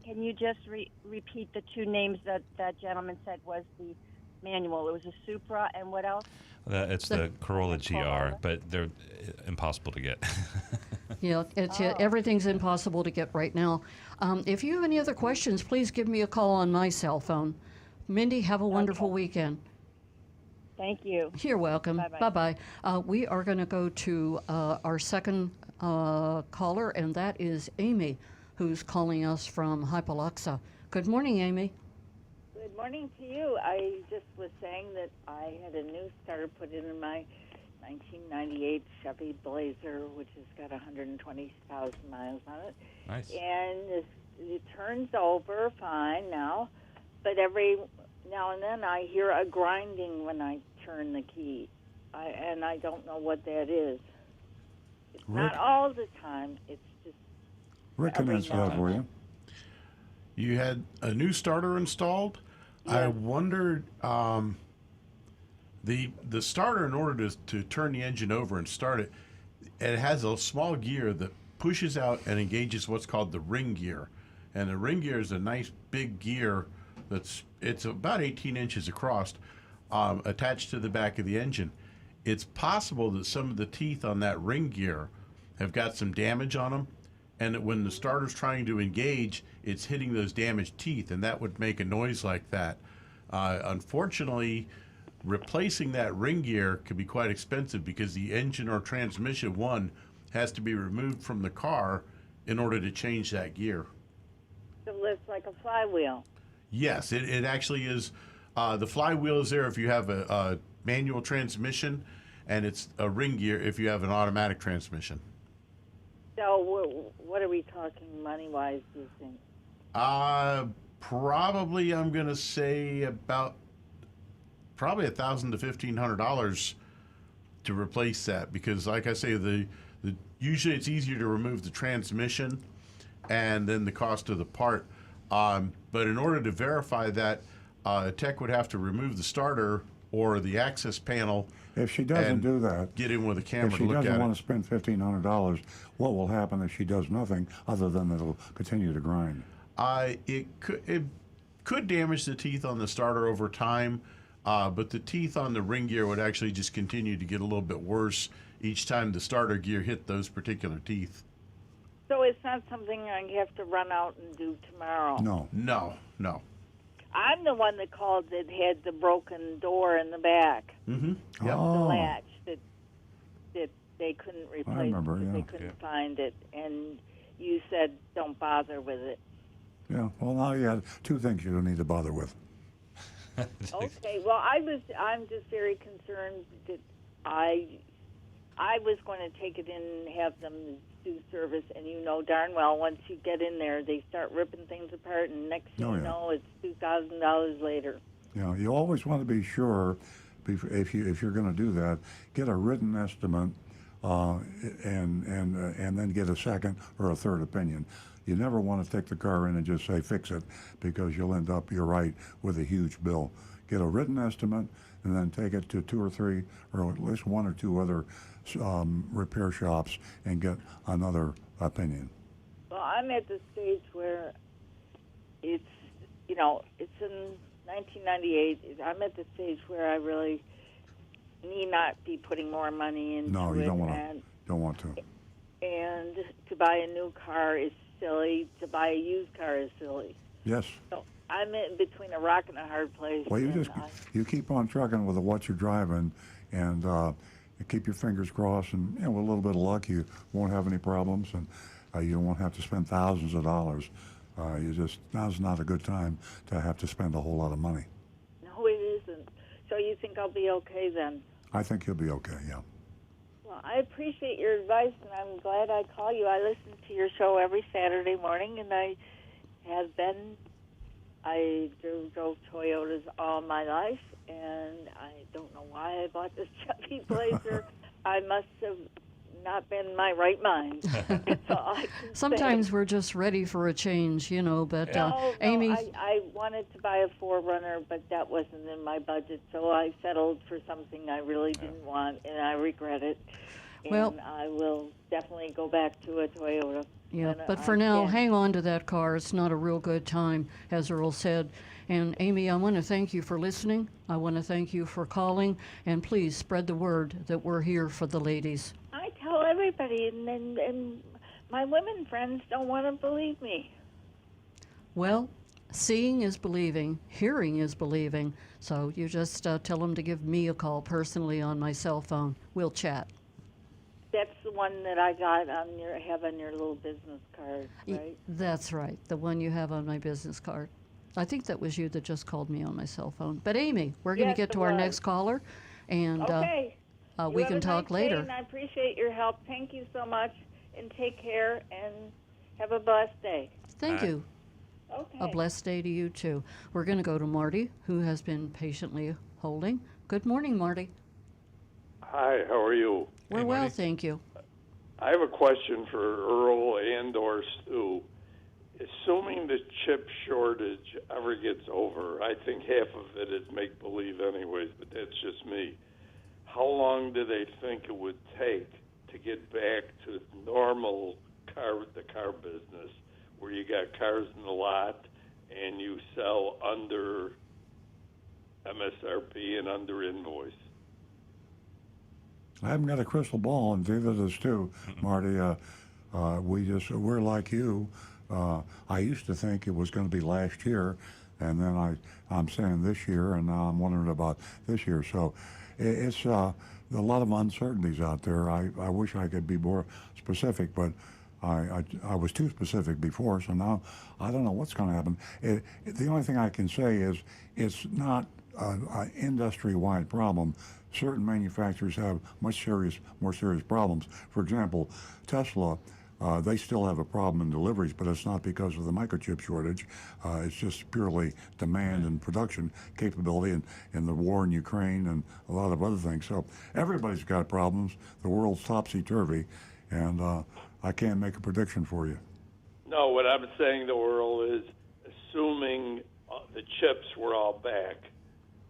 Can you just repeat the two names that that gentleman said was the manual? It was a Supra, and what else? It's the Corolla GR, Corolla. but they're impossible to get. Yeah, everything's impossible to get right now. If you have any other questions, please give me a call on my cell phone. Mindy, have a wonderful weekend. Thank you. You're welcome. Bye-bye. Bye-bye. We are going to go to our second caller, and that is Amy, who's calling us from Hypoluxa. Good morning, Amy. Good morning to you. I just was saying that I had a new starter put in my 1998 Chevy Blazer, which has got 120,000 miles on it. Nice. And it turns over fine now, but every now and then I hear a grinding when I turn the key, and I don't know what that is. It's not all the time. It's just Rick can every answer now that and for then. you. You had a new starter installed. I wondered, the starter, in order to turn the engine over and start it, it has a small gear that pushes out and engages what's called the ring gear. And the ring gear is a nice big gear it's about 18 inches across, attached to the back of the engine. It's possible that some of the teeth on that ring gear have got some damage on them, and that when the starter's trying to engage, it's hitting those damaged teeth, and that would make a noise like that. Unfortunately, replacing that ring gear could be quite expensive because the engine or transmission, one, has to be removed from the car in order to change that gear. So it's like a flywheel. Yes, it actually is. The flywheel is there if you have a manual transmission, and it's a ring gear if you have an automatic transmission. So what are we talking money-wise, do you think? Probably I'm going to say about probably $1,000 to $1,500 to replace that, because like I say, the usually it's easier to remove the transmission and then the cost of the part. But in order to verify that, tech would have to remove the starter or the access panel. If she doesn't and do that, get in with a camera if she to look doesn't at want it. to spend $1,500, what will happen if she does nothing other than it'll continue to grind? It could damage the teeth on the starter over time, but the teeth on the ring gear would actually just continue to get a little bit worse each time the starter gear hit those particular teeth. So it's not something I have to run out and do tomorrow. No. No. I'm the one that called that had the broken door in the back, Mm-hmm. Yep. the Oh, latch that they couldn't replace remember, because yeah. they couldn't find it, and you said don't bother with it. yeah. Well, now you have two things you don't need to bother with. Okay. Well, I'm just very concerned that I was going to take it in and have them do service, and you know darn well once you get in there, they start ripping things apart, and next thing Oh, you yeah. know, it's $2,000 later. You know, you always want to be sure if you're going to do that, get a written estimate, and then get a second or a third opinion. You never want to take the car in and just say fix it, because you'll end up, you're right, with a huge bill. Get a written estimate and then take it to 2 or 3 or at least 1 or 2 other repair shops and get another opinion. Well, I'm at the stage where it's in 1998. I'm at the stage where I really need not be putting more money into No, you it. don't want to. And to buy a new car is silly. To buy a used car is silly. Yes. So I'm in between a rock and a hard place. Well, and you keep on trucking with what you're driving, and you keep your fingers crossed, and with a little bit of luck, you won't have any problems, and you won't have to spend thousands of dollars. Now's not a good time to have to spend a whole lot of money. No, it isn't. So you think I'll be okay then? I think you'll be okay. Yeah. Well, I appreciate your advice, and I'm glad I call you. I listen to your show every Saturday morning, and I have been. I drove Toyotas all my life, and I don't know why I bought this Chevy Blazer. I must have not been in my right mind. That's all I can Sometimes say. we're just ready for a change, but No, Amy, I wanted to buy a 4Runner, but that wasn't in my budget, so I settled for something I really didn't want, and I regret it. Well- And I will definitely go back to a Toyota. yeah, And but I for now, can't- hang on to that car. It's not a real good time, as Earl said. And Amy, I want to thank you for listening. I want to thank you for calling, and please spread the word that we're here for the ladies. I tell everybody, and my women friends don't want to believe me. Well, seeing is believing, hearing is believing. So you just tell them to give me a call personally on my cell phone. We'll chat. That's the one that I got have on your little business card, right? That's right, the one you have on my business card. I think that was you that just called me on my cell phone. But Amy, we're going to Yes, get to it our was. next caller, and Okay. You we have can a talk nice day, later. and I appreciate your help. Thank you so much, and take care, and have a blessed day. Thank Bye. you. Okay. A blessed day to you, too. We're going to go to Marty, who has been patiently holding. Good morning, Marty. Hi, how are you? We're well, thank you. I have a question for Earl and or Stu. Assuming the chip shortage ever gets over, I think half of it is make-believe anyways, but that's just me. How long do they think it would take to get back to normal the car business, where you got cars in the lot and you sell under MSRP and under invoice? I haven't got a crystal ball, and neither does Stu, Marty. We're like you. I used to think it was going to be last year, and then I'm saying this year, and now I'm wondering about this year. So it's a lot of uncertainties out there. I wish I could be more specific, but I was too specific before, so now I don't know what's going to happen. The only thing I can say is it's not an industry-wide problem. Certain manufacturers have more serious problems. For example, Tesla, they still have a problem in deliveries, but it's not because of the microchip shortage. It's just purely demand and production capability and the war in Ukraine and a lot of other things. So everybody's got problems. The world's topsy-turvy, and I can't make a prediction for you. No, what I'm saying to Earl is, assuming the chips were all back,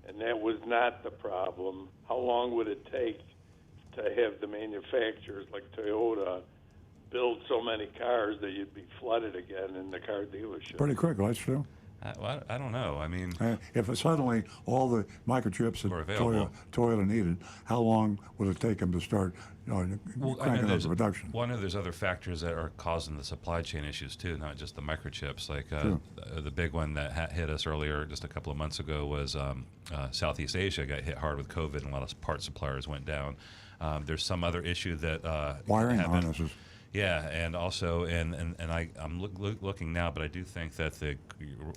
and that was not the problem, how long would it take to have the manufacturers like Toyota build so many cars that you'd be flooded again in the car dealership? Pretty quick, that's true. Well, I don't know. I mean, If suddenly all the microchips Were that available. Toyota needed, how long would it take them to start cranking up the production? There's other factors that are causing the supply chain issues too, not just the microchips. Like the big one that hit us earlier, just a couple of months ago, was Southeast Asia got hit hard with COVID, and a lot of part suppliers went down. There's some other issue that Wiring happened. harnesses. Yeah, and also, I'm looking now, but I do think that the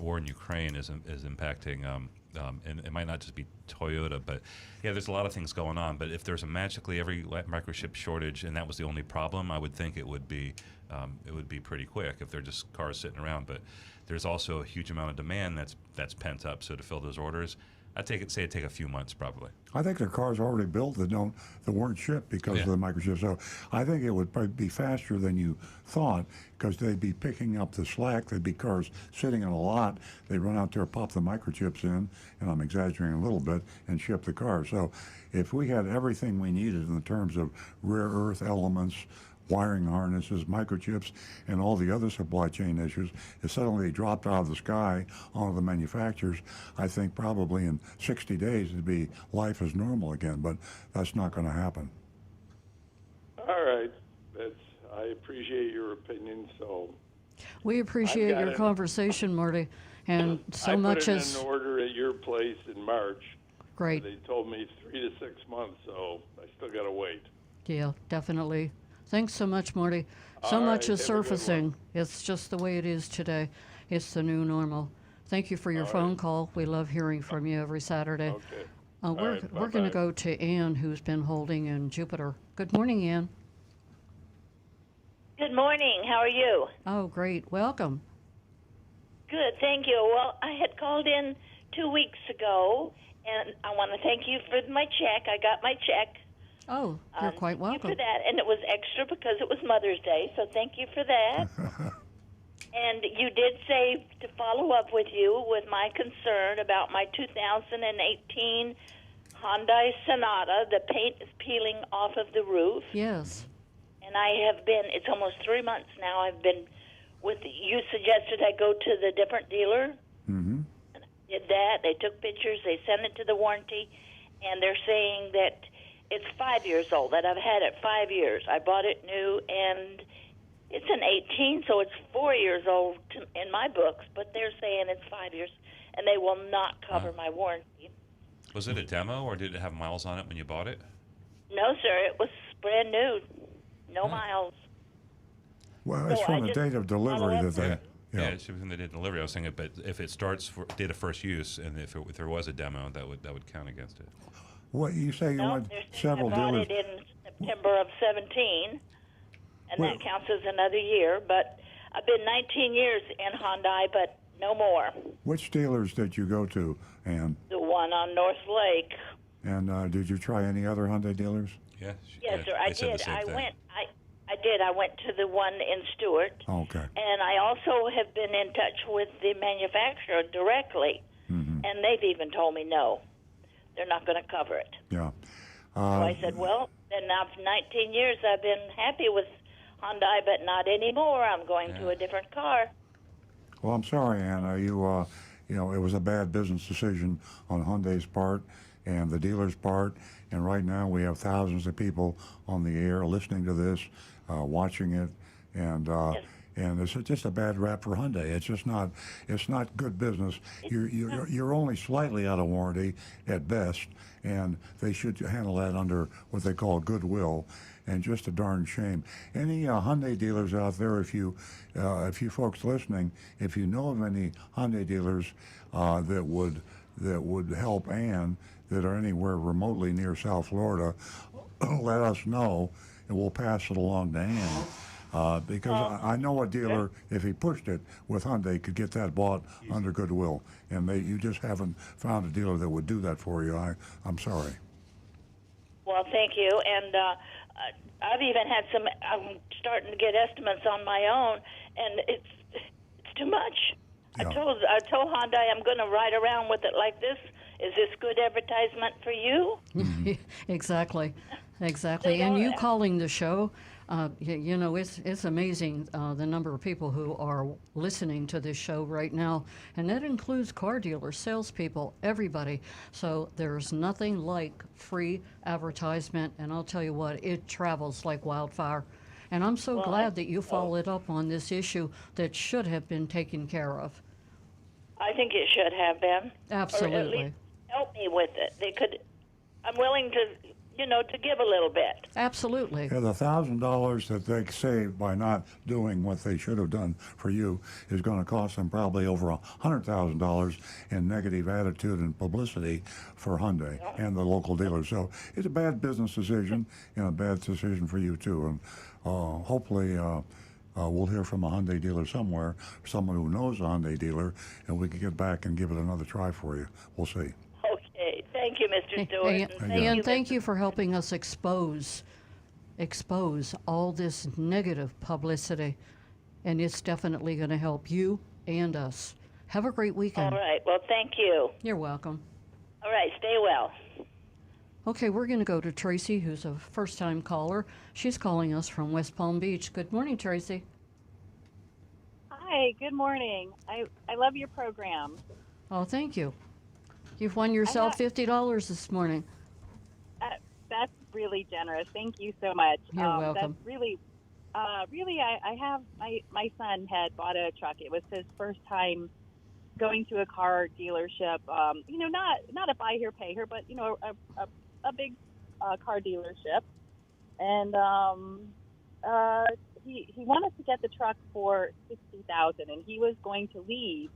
war in Ukraine is impacting, and it might not just be Toyota, but yeah, there's a lot of things going on. But if there's a magically every microchip shortage, and that was the only problem, I would think it would be pretty quick if they're just cars sitting around. But there's also a huge amount of demand that's pent up. So to fill those orders, it'd take a few months probably. I think there are cars already built that weren't shipped because of the microchip. So I think it would probably be faster than you thought because they'd be picking up the slack. There'd be cars sitting in a lot. They'd run out there, pop the microchips in, and I'm exaggerating a little bit, and ship the car. So if we had everything we needed in terms of rare earth elements, wiring harnesses, microchips, and all the other supply chain issues, if suddenly they dropped out of the sky onto the manufacturers, I think probably in 60 days it'd be life as normal again, but that's not going to happen. All right. I appreciate your opinion, so We appreciate your conversation, Marty, and so much I put as in an order at your place in March. great. They told me 3 to 6 months, so I still got to wait. Yeah, definitely. Thanks so much, Marty. So All much right, is have a good surfacing. It's just the way it is today. It's the new normal. Thank you for your phone call. We love hearing from you every Saturday. Okay. We're right, going to bye-bye. go to Ann, who's been holding in Jupiter. Good morning, Ann. Good morning. How are you? Oh, great. Welcome. Good, thank you. Well, I had called in 2 weeks ago, and I want to thank you for my check. I got my check. Oh, you're quite Thank you welcome. for that, and it was extra because it was Mother's Day, so thank you for that. And you did say to follow up with you with my concern about my 2018 Hyundai Sonata. The paint is peeling off of the roof. Yes. And I have been, it's almost 3 months now, I've been with, you suggested I go to the different dealer. Mm-hmm. And I did that. They took pictures, they sent it to the warranty, and they're saying that it's 5 years old, that I've had it 5 years. I bought it new, and it's an 18, so it's 4 years old in my books, but they're saying it's 5 years, and they will not cover my warranty. Was it a demo, or did it have miles on it when you bought it? No, sir, it was brand new, no miles. Well, it's So from I the just date of delivery that they. Yeah, it's when they did delivery. I was saying it, but if it starts for date of first use, and if there was a demo, that would count against it. What you say? You No, went they're saying several I bought dealers. it in September of 17, and Well- that counts as another year. But I've been 19 years in Hyundai, but no more. Which dealers did you go to, Ann? The one on North Lake. And did you try any other Hyundai dealers? Yeah. Yes, sir, I they said the did. same thing. I did. I went to the one in Stewart, Okay. and I also have been in touch with the manufacturer directly, Mm-hmm. and they've even told me no, they're not going to cover it. Yeah. So I said, well, then now for 19 years I've been happy with Hyundai, but not anymore. I'm going to a different car. Well, I'm sorry, Anna. You know, it was a bad business decision on Hyundai's part and the dealer's part. And right now we have thousands of people on the air listening to this, watching it. And and it's just a bad rap for Hyundai. It's just not. It's not good business. You're only slightly out of warranty at best, and they should handle that under what they call goodwill. And just a darn shame. Any Hyundai dealers out there, if you folks listening, if you know of any Hyundai dealers that would help Ann, that are anywhere remotely near South Florida, let us know, and we'll pass it along to Ann. Because I know a dealer, if he pushed it with Hyundai, could get that bought under goodwill, and you just haven't found a dealer that would do that for you. I'm sorry. Well, thank you. And I've even had some. I'm starting to get estimates on my own, and it's too much. Yeah. I told Hyundai I'm going to ride around with it like this. Is this good advertisement for you? Exactly. And you calling the show, you know, it's amazing the number of people who are listening to this show right now, and that includes car dealers, salespeople, everybody. So there's nothing like free advertisement, and I'll tell you what, it travels like wildfire. And I'm so glad that you followed up on this issue that should have been taken care of. I think it should have been. Absolutely. Or at least help me with it. They could. I'm willing to, to give a little bit. Absolutely. Yeah, the $1,000 that they save by not doing what they should have done for you is going to cost them probably over $100,000 in negative attitude and publicity for Hyundai and the local dealers. So it's a bad business decision and a bad decision for you too. And hopefully we'll hear from a Hyundai dealer somewhere, someone who knows a Hyundai dealer, and we can get back and give it another try for you. We'll see. Okay. Thank you, Mr. Stewart. Thank you for helping us expose all this negative publicity, and it's definitely going to help you and us. Have a great weekend. All right. Well, thank you. You're welcome. All right. Stay well. Okay, we're going to go to Tracy, who's a first-time caller. She's calling us from West Palm Beach. Good morning, Tracy. Hi, good morning. I love your program. Oh, thank you. You've won yourself $50 this morning. That's really generous. Thank you so much. You're welcome. That's really, I have, my son had bought a truck. It was his first time going to a car dealership, not a buy here, pay here, but, a big car dealership. And he wanted to get the truck for $60,000, and he was going to leave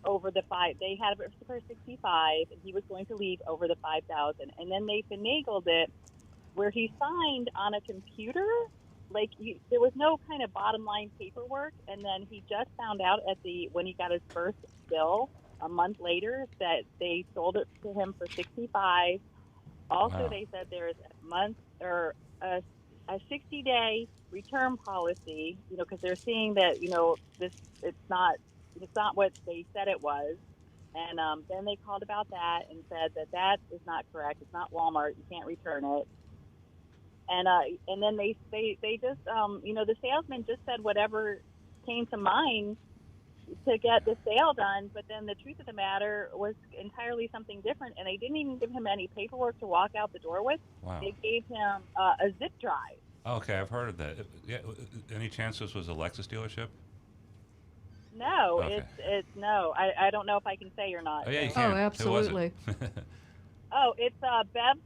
over the five. They had it for 65, and he was going to leave over the 5,000. And then they finagled it where he signed on a computer. There was no kind of bottom line paperwork. And then he just found out when he got his first bill a month later that they sold it to him for 65. Also, wow. They said there is a 60-day return policy, because they're seeing that, it's not what they said it was. And then they called about that and said that is not correct. It's not Walmart. You can't return it. And then they just, the salesman just said whatever came to mind to get the sale done. But then the truth of the matter was entirely something different. And they didn't even give him any paperwork to walk out the door with. Wow. They gave him a zip drive. Okay, I've heard of that. Yeah, any chance this was a Lexus dealership? No, okay. it's no. I don't know if I can say or not. Oh, yeah, you can. Oh, absolutely. Oh, it's Bev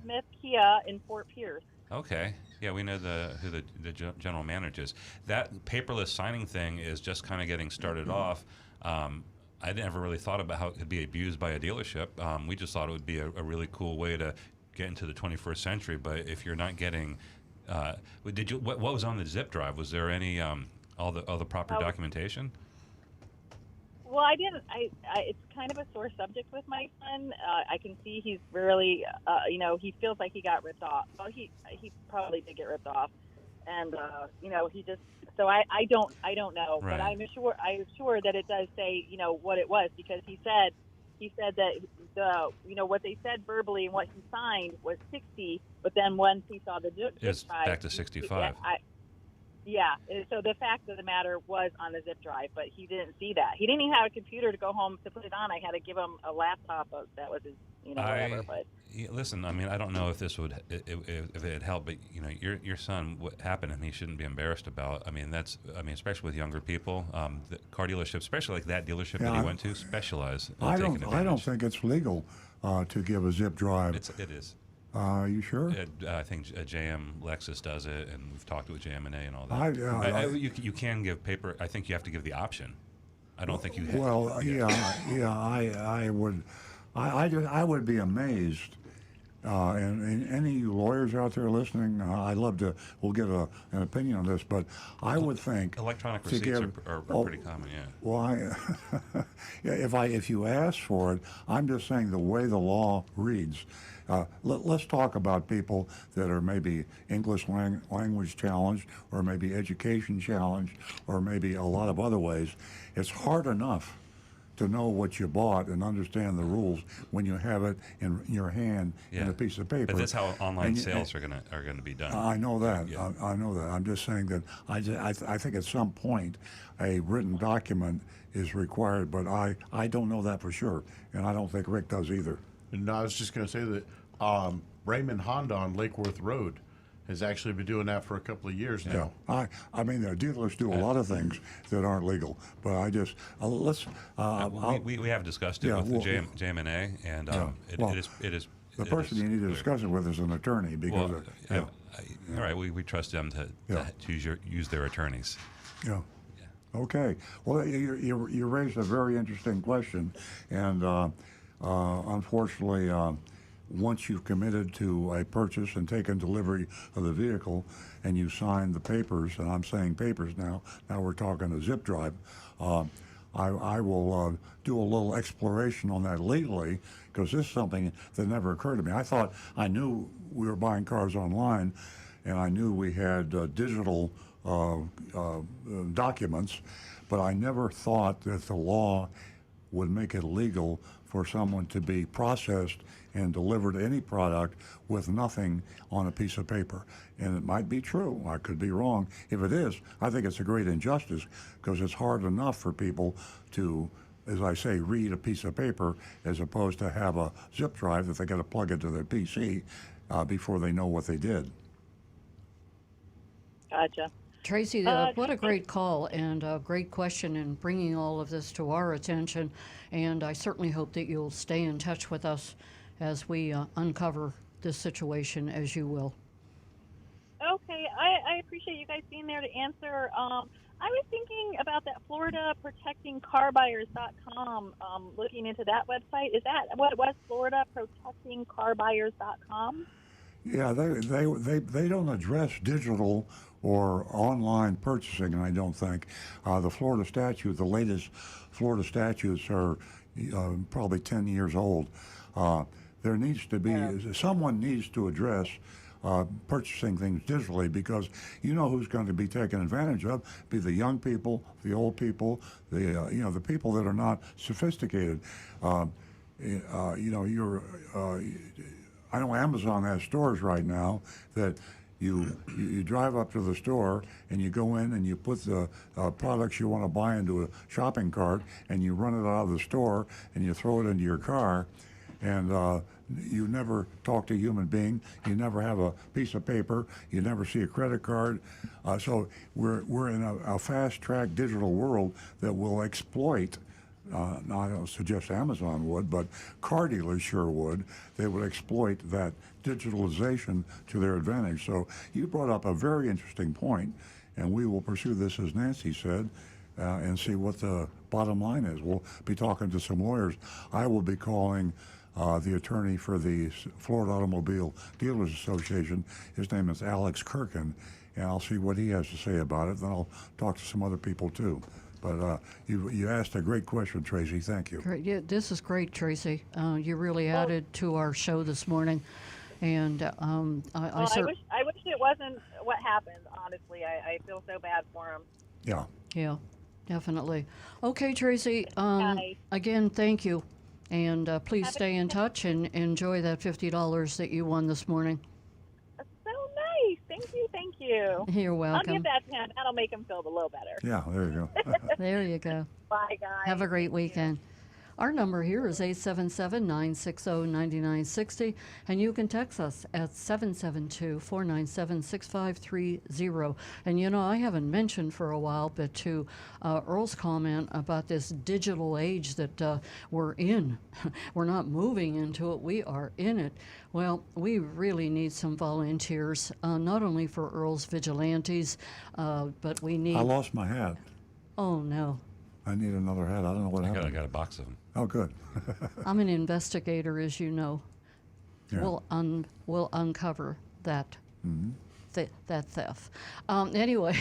Smith Kia in Fort Pierce. Okay. Yeah, we know who the general manager is. That paperless signing thing is just kind of getting started off. I never really thought about how it could be abused by a dealership. We just thought it would be a really cool way to get into the 21st century. But if you're not getting, what was on the zip drive? Was there any all the proper documentation? Well, I didn't. It's kind of a sore subject with my son. I can see he's really, he feels like he got ripped off. Well, he probably did get ripped off, and he just. So I don't know, right. But I'm sure that it does say what it was, because he said that what they said verbally and what he signed was 60, but then once he saw the zip it's drive, back to 65. Yeah, so the fact of the matter was on the zip drive, but he didn't see that. He didn't even have a computer to go home to put it on. I had to give him a laptop. That was his, whatever. But Yeah, listen, I mean, I don't know if this would if it help, but you know, your son, what happened, and he shouldn't be embarrassed about. I mean, especially with younger people, the car dealership, especially like that dealership that he went to, specialize in taking advantage. I don't think it's legal to give a zip drive. It is. You sure? I think JM Lexus does it, and we've talked with JM&A and all that. You can give paper. I think you have to give the option. I don't think you have. Well, I would. I would be amazed. And any lawyers out there listening, I'd love to. We'll get an opinion on this, but I would think electronic receipts are pretty common. Yeah. Well, if you ask for it, I'm just saying the way the law reads. Let's talk about people that are maybe English language challenged, or maybe education challenged, or maybe a lot of other ways. It's hard enough to know what you bought and understand the rules when you have it in your hand in a piece of paper. But that's how online sales are gonna be done. I know that. Yeah. I know that. I'm just saying that I think at some point a written document is required, but I don't know that for sure, and I don't think Rick does either. And I was just going to say that Raymond Honda on Lake Worth Road has actually been doing that for a couple of years now. Yeah, I mean, the dealers do a lot of things that aren't legal, but I just let's. We have discussed it with JM&A, and it is. The person you need to discuss it with is an attorney because. All right, we trust them to use their attorneys. Yeah. Okay. Well, you raised a very interesting question, and unfortunately, once you've committed to a purchase and taken delivery of the vehicle, and you sign the papers, and I'm saying papers now we're talking a zip drive, I will do a little exploration on that legally, because this is something that never occurred to me. I thought I knew we were buying cars online, and I knew we had digital documents, but I never thought that the law would make it legal for someone to be processed and delivered any product with nothing on a piece of paper. And it might be true. I could be wrong. If it is, I think it's a great injustice, because it's hard enough for people to, as I say, read a piece of paper as opposed to have a zip drive that they got to plug into their PC before they know what they did. Gotcha. Tracy, what a great call and a great question, and bringing all of this to our attention. And I certainly hope that you'll stay in touch with us as we uncover this situation, as you will. Okay, I appreciate you guys being there to answer. I was thinking about that FloridaProtectingCarBuyers.com, looking into that website. Is that what it was, FloridaProtectingCarBuyers.com? Yeah, they don't address digital or online purchasing, I don't think. The Florida statute, the latest Florida statutes are probably 10 years old. There needs to be, someone needs to address purchasing things digitally, because you know who's going to be taken advantage of, be the young people, the old people, the people that are not sophisticated. I know Amazon has stores right now that you drive up to the store and you go in and you put the products you want to buy into a shopping cart, and you run it out of the store and you throw it into your car, and you never talk to a human being. You never have a piece of paper. You never see a credit card. So we're in a fast-track digital world that will exploit. I don't suggest Amazon would, but car dealers sure would. They would exploit that digitalization to their advantage. So you brought up a very interesting point, and we will pursue this, as Nancy said, and see what the bottom line is. We'll be talking to some lawyers. I will be calling the attorney for the Florida Automobile Dealers Association. His name is Alex Kirkin, and I'll see what he has to say about it. Then I'll talk to some other people too. But you asked a great question, Tracy. Thank you. Great. Yeah, this is great, Tracy. You really added to our show this morning, and I wish it wasn't what happened. Honestly, I feel so bad for him. Yeah. Yeah, definitely. Okay, Tracy. Again, thank you, and please stay in touch and enjoy that $50 that you won this morning. So nice. Thank you. You're welcome. I'll give that to him. That'll make him feel a little better. Yeah, there you go. There you go. Bye, guys. Have a great weekend. Our number here is 877-960-9960, and you can text us at 772-497-6530. And you know, I haven't mentioned for a while, but to Earl's comment about this digital age that we're in, we're not moving into it, we are in it. Well, we really need some volunteers, not only for Earl's Vigilantes, but we need... I lost my hat. Oh, no. I need another hat. I don't know what I happened. got a box of them. Oh, good. I'm an investigator, as you know. Yeah. We'll uncover that Mhm. that theft. Anyway,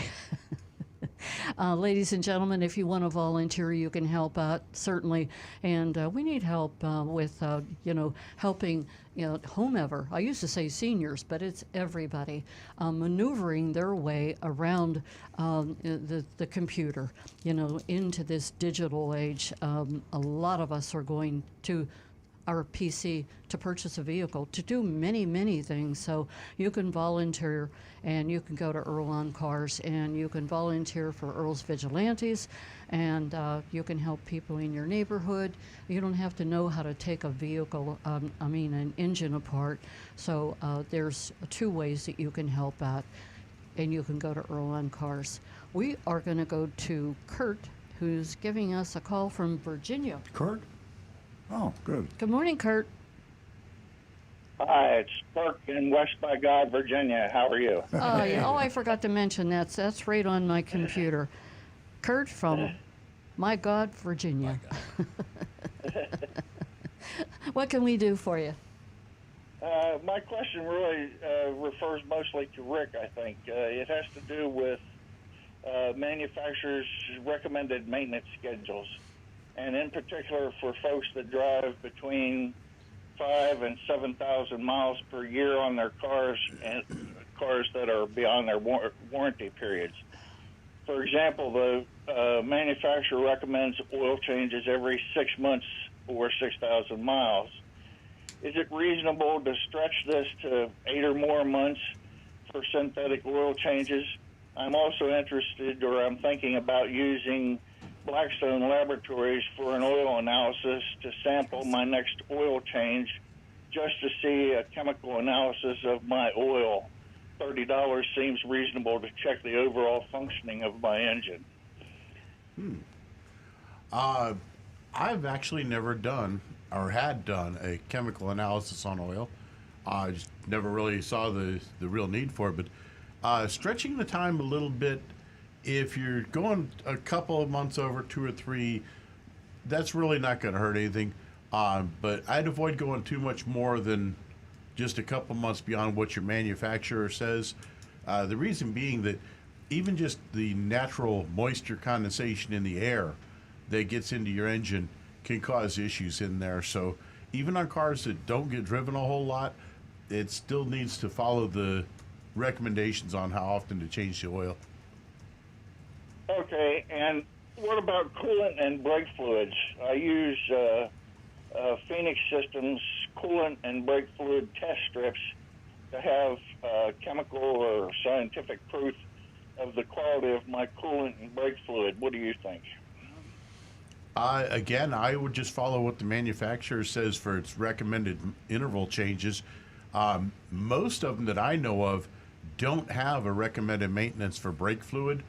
ladies and gentlemen, if you want to volunteer, you can help out certainly, and we need help with helping whomever. I used to say seniors, but it's everybody maneuvering their way around the computer, into this digital age. A lot of us are going to our PC to purchase a vehicle, to do many, many things. So you can volunteer, and you can go to Earl on Cars, and you can volunteer for Earl's Vigilantes, and you can help people in your neighborhood. You don't have to know how to take a vehicle, an engine apart. So there's two ways that you can help out, and you can go to Earl on Cars. We are going to go to Kurt, who's giving us a call from Virginia. Kurt? Oh, good. Good morning, Kurt. Hi, it's Burke in West by God, Virginia. How are you? Yeah. Oh, I forgot to mention that. That's right on my computer. Kurt from My God, Virginia. What can we do for you? My question really refers mostly to Rick, I think. It has to do with manufacturers' recommended maintenance schedules, and in particular for folks that drive between 5,000 and 7,000 miles per year on their cars, and cars that are beyond their warranty periods. For example, the manufacturer recommends oil changes every 6 months or 6,000 miles. Is it reasonable to stretch this to 8 or more months for synthetic oil changes? I'm also interested, or I'm thinking about using Blackstone Laboratories for an oil analysis to sample my next oil change, just to see a chemical analysis of my oil. $30 seems reasonable to check the overall functioning of my engine. I've actually never done or had done a chemical analysis on oil. I just never really saw the real need for it. But stretching the time a little bit, if you're going a couple of months over, 2 or 3, that's really not going to hurt anything. But I'd avoid going too much more than just a couple months beyond what your manufacturer says. The reason being that even just the natural moisture condensation in the air that gets into your engine can cause issues in there. So even on cars that don't get driven a whole lot, it still needs to follow the recommendations on how often to change the oil. Okay, and what about coolant and brake fluids? I use Phoenix Systems coolant and brake fluid test strips to have chemical or scientific proof of the quality of my coolant and brake fluid. What do you think? Again, I would just follow what the manufacturer says for its recommended interval changes. Most of them that I know of don't have a recommended maintenance for brake fluid.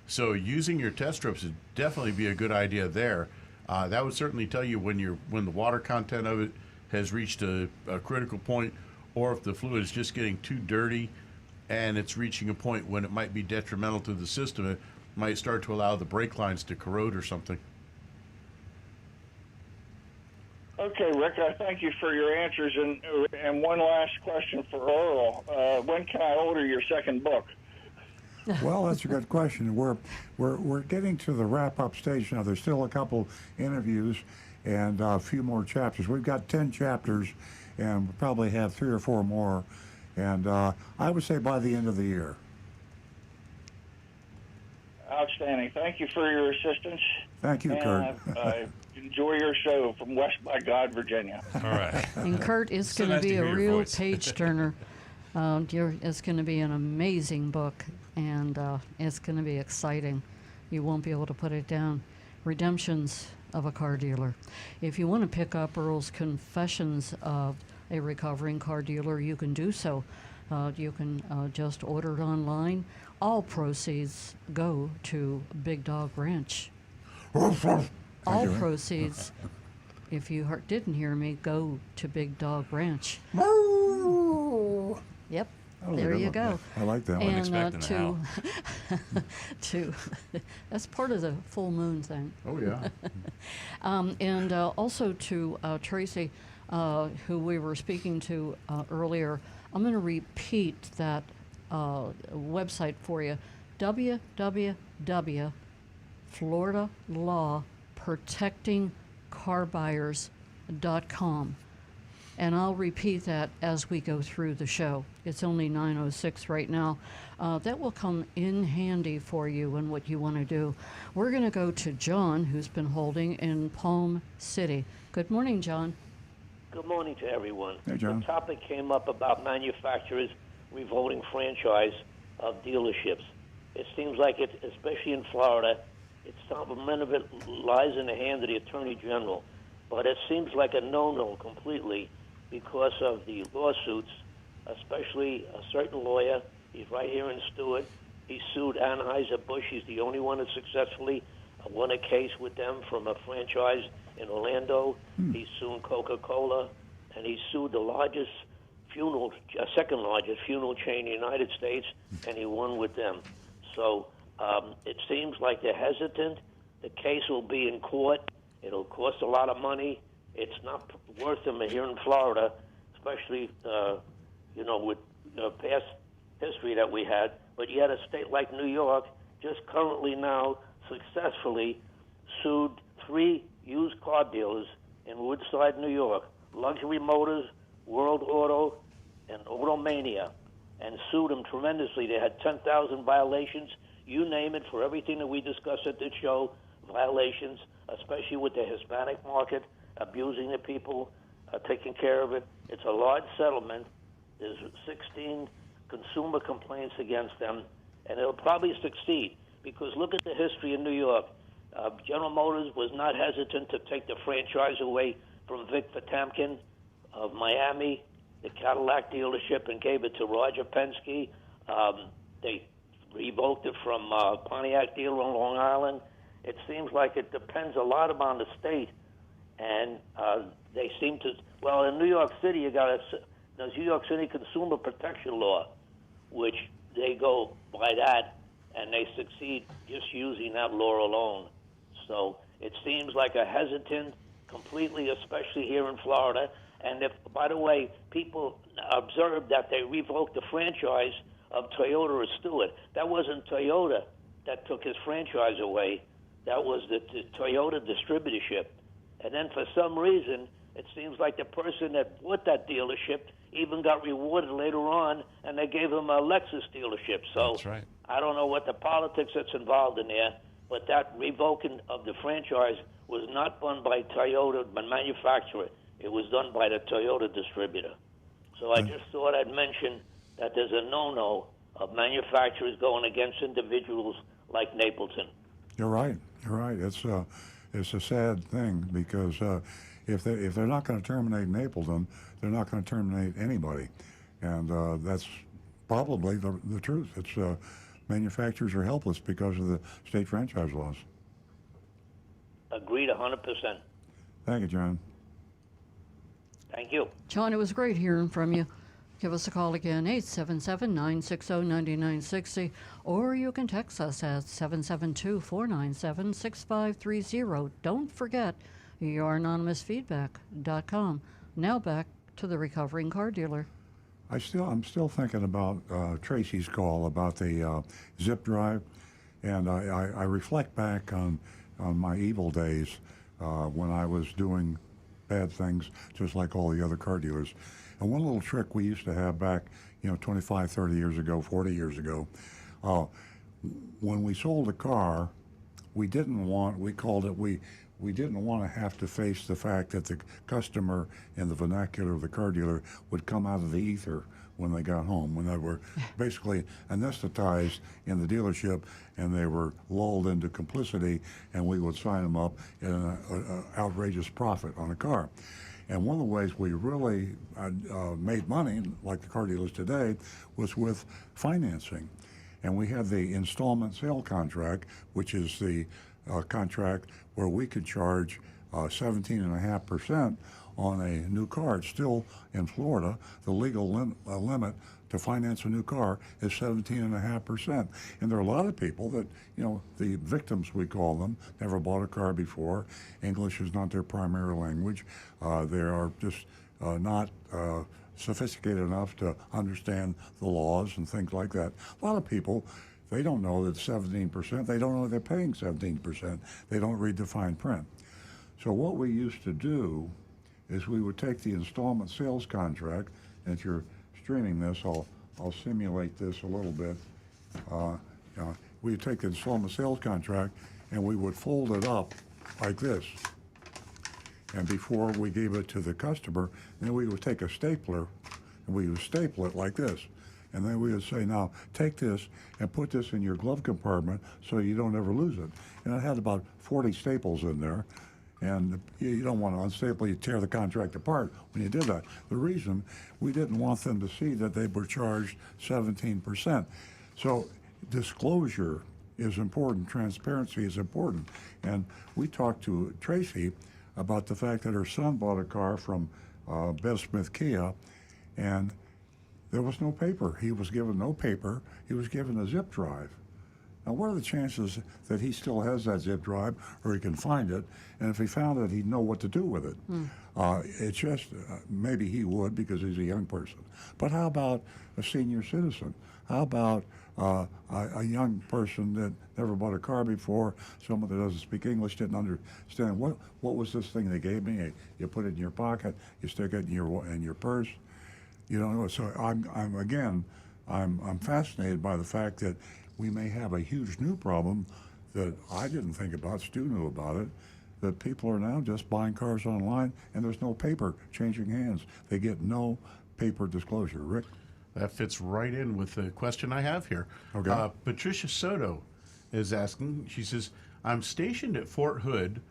So using your test strips would definitely be a good idea there. That would certainly tell you when the water content of it has reached a critical point, or if the fluid is just getting too dirty and it's reaching a point when it might be detrimental to the system. It might start to allow the brake lines to corrode or something. Okay, Rick, I thank you for your answers. And one last question for Earl. When can I order your second book? Well, that's a good question. We're getting to the wrap-up stage now. There's still a couple interviews and a few more chapters. We've got 10 chapters, and we'll probably have 3 or 4 more. And I would say by the end of the year. Outstanding. Thank you for your assistance. Thank you, Kurt. I enjoy your show from West by God, Virginia. All right. And Kurt, it's So going nice to be to a hear your real voice. page turner. It's going to be an amazing book, and it's going to be exciting. You won't be able to put it down. Redemption's of a car dealer. If you want to pick up Earl's Confessions of a Recovering Car Dealer, you can do so. You can just order it online. All proceeds go to Big Dog Ranch. All proceeds, if you didn't hear me, go to Big Dog Ranch. Yep. Oh, There good you one. go. I like that one. And expecting to that's part of the full moon thing. Oh, yeah. And also to Tracy, who we were speaking to earlier, I'm going to repeat that website for you: www.floridalawprotectingcarbuyers.com. And I'll repeat that as we go through the show. It's only 9:06 right now. That will come in handy for you and what you want to do. We're going to go to John, who's been holding in Palm City. Good morning, John. Good morning to everyone. Hey, John. The topic came up about manufacturers revoking franchise of dealerships. It seems like it, especially in Florida, some of it lies in the hands of the Attorney General. But it seems like a no-no completely because of the lawsuits, especially a certain lawyer. He's right here in Stewart. He sued Anheuser-Busch. He's the only one that successfully won a case with them from a franchise in Orlando. He sued Coca-Cola, and he sued the largest second largest funeral chain in the United States, and he won with them. So it seems like they're hesitant. The case will be in court. It'll cost a lot of money. It's not worth them here in Florida, especially, with past history that we had. But yet a state like New York just currently now successfully sued 3 used car dealers in Woodside, New York, Luxury Motors, World Auto, and Automania, and sued them tremendously. They had 10,000 violations, you name it, for everything that we discussed at this show, violations, especially with the Hispanic market, abusing the people, taking care of it. It's a large settlement. There's 16 consumer complaints against them, and it'll probably succeed because look at the history in New York. General Motors was not hesitant to take the franchise away from Vic Potemkin of Miami, the Cadillac dealership, and gave it to Roger Penske. They revoked it from Pontiac dealer on Long Island. It seems like it depends a lot upon the state, and they seem to. Well, in New York City, you got the New York City Consumer Protection Law, which they go by that, and they succeed just using that law alone. So it seems like a hesitant, completely, especially here in Florida. And if, by the way, people observed that they revoked the franchise of Toyota or Stewart, that wasn't Toyota that took his franchise away. That was the Toyota distributorship. And then for some reason, it seems like the person that bought that dealership even got rewarded later on, and they gave him a Lexus dealership. So That's right. I don't know what the politics that's involved in there, but that revoking of the franchise was not done by Toyota, the manufacturer. It was done by the Toyota distributor. So I just thought I'd mention that there's a no-no of manufacturers going against individuals like Napleton. You're right. You're right. It's a sad thing because if they're not going to terminate Napleton, they're not going to terminate anybody, and that's probably the truth. It's manufacturers are helpless because of the state franchise laws. Agreed 100%. Thank you, John. Thank you. John, it was great hearing from you. Give us a call again, 877-960-9960, or you can text us at 772-497-6530. Don't forget youranonymousfeedback.com. Now back to the recovering car dealer. I'm still thinking about Tracy's call about the zip drive, and I reflect back on my evil days when I was doing bad things just like all the other car dealers. And one little trick we used to have back, 25, 30 years ago, 40 years ago, when we sold a car, we didn't want to have to face the fact that the customer, in the vernacular of the car dealer, would come out of the ether when they got home, when they were basically anesthetized in the dealership and they were lulled into complicity, and we would sign them up in an outrageous profit on a car. And one of the ways we really made money, like the car dealers today, was with financing. And we had the installment sale contract, which is the contract where we could charge 17.5% on a new car. It's still in Florida. The legal limit to finance a new car is 17.5%. And there are a lot of people that, the victims, we call them, never bought a car before. English is not their primary language. They are just not sophisticated enough to understand the laws and things like that. A lot of people, they don't know that 17%, they don't know they're paying 17%. They don't read the fine print. So what we used to do is we would take the installment sales contract, and if you're streaming this, I'll simulate this a little bit. We would take the installment sales contract and we would fold it up like this. And before we gave it to the customer, then we would take a stapler and we would staple it like this. And then we would say, now take this and put this in your glove compartment so you don't ever lose it. And it had about 40 staples in there. And you don't want to unstaple, you tear the contract apart when you did that. The reason, we didn't want them to see that they were charged 17%. So disclosure is important, transparency is important. And we talked to Tracy about the fact that her son bought a car from Bev Smith Kia, and there was no paper. He was given no paper. He was given a zip drive. Now, what are the chances that he still has that zip drive, or he can find it, and if he found it, he'd know what to do with it? It's just, maybe he would because he's a young person. But how about a senior citizen? How about a young person that never bought a car before, someone that doesn't speak English, didn't understand, what was this thing they gave me? You put it in your pocket, you stick it in your purse. So I'm fascinated by the fact that we may have a huge new problem that I didn't think about. Stu knew about it, that people are now just buying cars online and there's no paper changing hands. They get no paper disclosure. Rick? That fits right in with the question I have here. Okay. Patricia Soto is asking, she says, I'm stationed at Fort Hood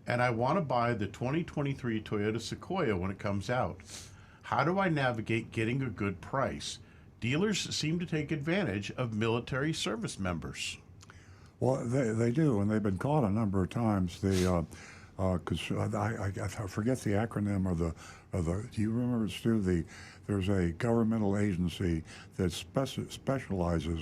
and I want to buy the 2023 Toyota Sequoia when it comes out. How do I navigate getting a good price? Dealers seem to take advantage of military service members. Well, they do, and they've been caught a number of times. I forget the acronym of the. Do you remember, Stu? There's a governmental agency that specializes,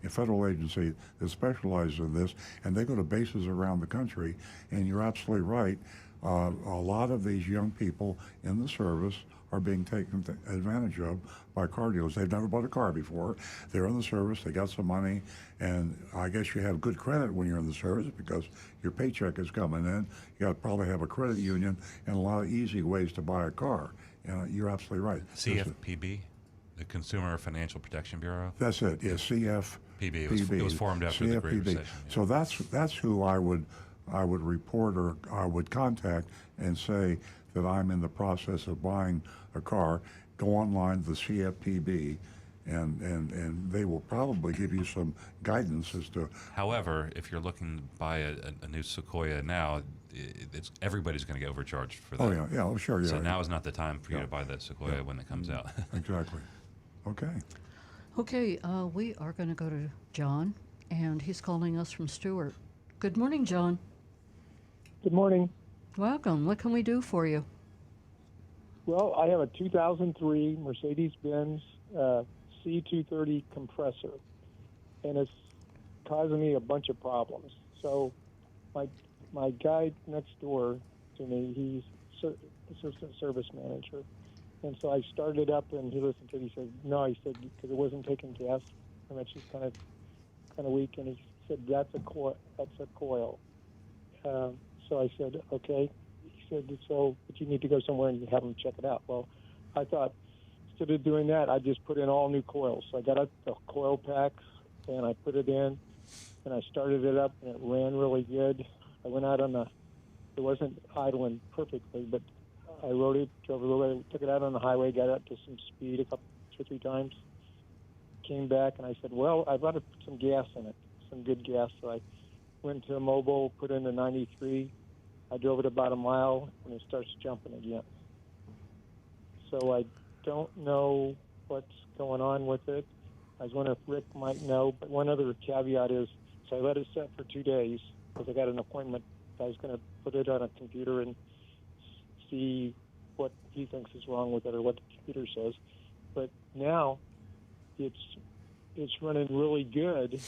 a federal agency that specializes in this, and they go to bases around the country. And you're absolutely right. A lot of these young people in the service are being taken advantage of by car dealers. They've never bought a car before. They're in the service, they got some money, and I guess you have good credit when you're in the service because your paycheck is coming in. You got to probably have a credit union and a lot of easy ways to buy a car. You're absolutely right. CFPB, the Consumer Financial Protection Bureau? That's it, yes, CFPB. It was formed after the Great Recession. Yeah. So that's who I would report or I would contact and say that I'm in the process of buying a car. Go online to the CFPB, and they will probably give you some guidance as to. However, if you're looking to buy a new Sequoia now, everybody's going to get overcharged for that. Oh yeah, sure, yeah. So now is not the time for you to buy that Sequoia when it comes out. Exactly. Okay. Okay, we are going to go to John, and he's calling us from Stewart. Good morning, John. Good morning. Welcome. What can we do for you? Well, I have a 2003 Mercedes-Benz C230 compressor, and it's causing me a bunch of problems. So my guy next door to me, he's assistant service manager, and so I started up, and he listened to it. He said, no, he said, because it wasn't taking gas, and it's just kind of weak, and he said, that's a coil. So I said, okay. He said, but you need to go somewhere and have them check it out. Well, I thought, instead of doing that, I just put in all new coils. So I got out the coil packs, and I put it in, and I started it up, and it ran really good. I went out it wasn't idling perfectly, but I rode it, drove a little bit, took it out on the highway, got up to some speed, 2 or 3 times. Came back and I said, well, I've got to put some gas in it, some good gas. So I went to a mobile, put in the 93. I drove it about a mile and it starts jumping again. So I don't know what's going on with it. I was wondering if Rick might know. But one other caveat is, so I let it set for 2 days because I got an appointment. I was going to put it on a computer and see what he thinks is wrong with it or what the computer says. But now it's running really good,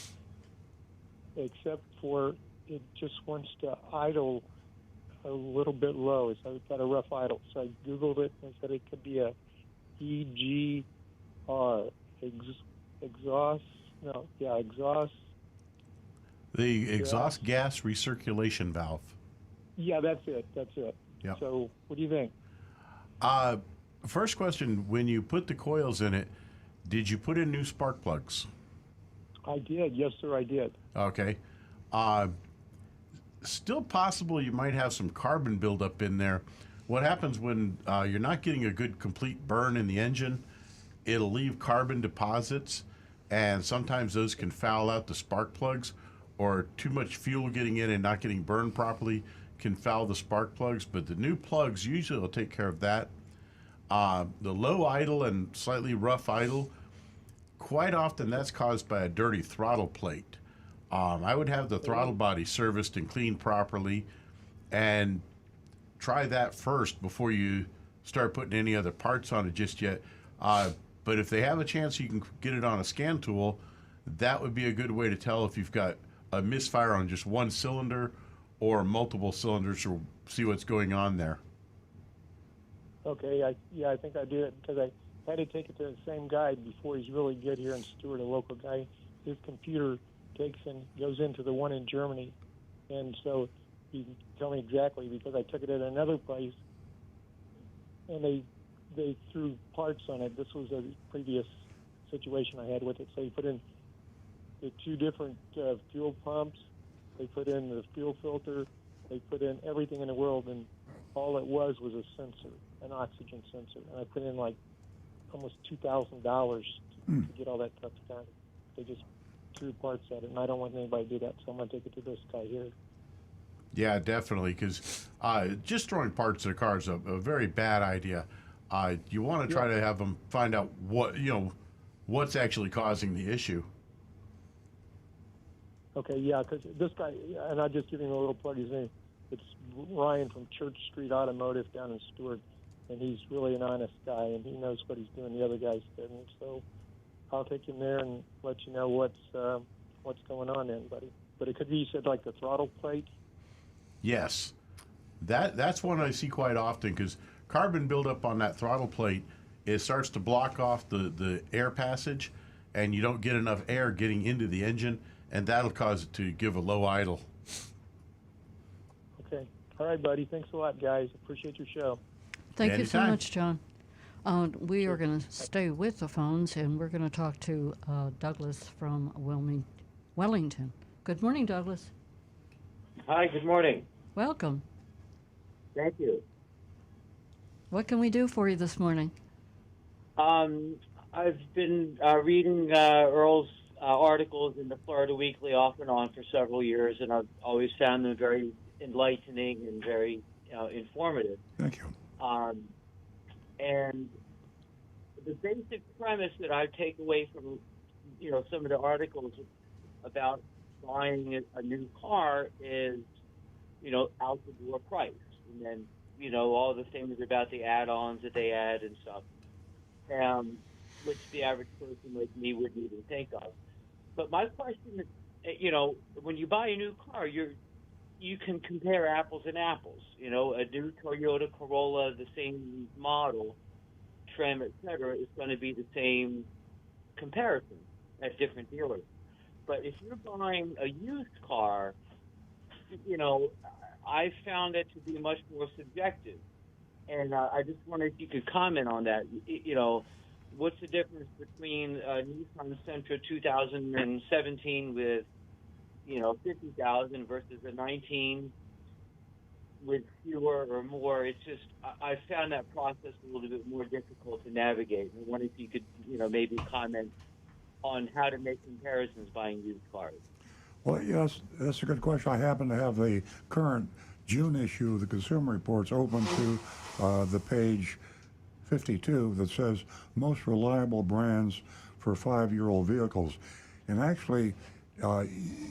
except for it just wants to idle a little bit low. So it's got a rough idle. So I Googled it and said it could be a EGR, exhaust. The exhaust gas recirculation valve. Yeah, that's it. Yeah. So what do you think? First question, when you put the coils in it, did you put in new spark plugs? I did. Yes, sir, I did. Okay. Still possible you might have some carbon buildup in there. What happens when you're not getting a good complete burn in the engine, it'll leave carbon deposits, and sometimes those can foul out the spark plugs, or too much fuel getting in and not getting burned properly can foul the spark plugs, but the new plugs usually will take care of that. The low idle and slightly rough idle, quite often that's caused by a dirty throttle plate. I would have the throttle body serviced and cleaned properly, and try that first before you start putting any other parts on it just yet. But if they have a chance you can get it on a scan tool, that would be a good way to tell if you've got a misfire on just one cylinder or multiple cylinders, or see what's going on there. Okay, I think I did, because I had to take it to the same guy before. He's really good here in Stewart, a local guy. His computer goes into the one in Germany, and so he can tell me exactly, because I took it at another place and they threw parts on it. This was a previous situation I had with it. So he put in the 2 different fuel pumps. They put in the fuel filter. They put in everything in the world, and all it was a sensor, an oxygen sensor. And I put in like almost $2,000 to get all that stuff done. They just threw parts at it, and I don't want anybody to do that, so I'm going to take it to this guy here. Yeah, definitely, because just throwing parts at a car is a very bad idea. You want to try to have them find out what's actually causing the issue. Okay, yeah, because this guy, and I'll just give him a little plug. His name, it's Ryan from Church Street Automotive down in Stewart, and he's really an honest guy, and he knows what he's doing. The other guys didn't, so I'll take him there and let you know what's going on then, buddy. But it could be, you said, like the throttle plate? Yes. That's one I see quite often, because carbon buildup on that throttle plate, it starts to block off the air passage, and you don't get enough air getting into the engine, and that'll cause it to give a low idle. Okay. All right, buddy. Thanks a lot, guys. Appreciate your show. Thank you so Anytime. much, John. We are going to stay with the phones, and we're going to talk to Douglas from Wellington. Good morning, Douglas. Hi, good morning. Welcome. Thank you. What can we do for you this morning? I've been reading Earl's articles in the Florida Weekly off and on for several years, and I've always found them very enlightening and very informative. Thank you. And the basic premise that I take away from some of the articles about buying a new car is out the door price, and then all the things about the add-ons that they add and stuff, which the average person like me wouldn't even think of. But my question is, when you buy a new car, you can compare apples and apples. A new Toyota Corolla, the same model, trim, etc., is going to be the same comparison at different dealers. But if you're buying a used car, I found it to be much more subjective. And I just wondered if you could comment on that. What's the difference between a Nissan Sentra 2017 with, 50,000 versus a 19 with fewer or more. It's just I found that process a little bit more difficult to navigate. I wonder if you could, maybe comment on how to make comparisons buying used cars. Well, yes, that's a good question. I happen to have the current June issue of the Consumer Reports open to the page 52 that says most reliable brands for 5-year-old vehicles. And actually,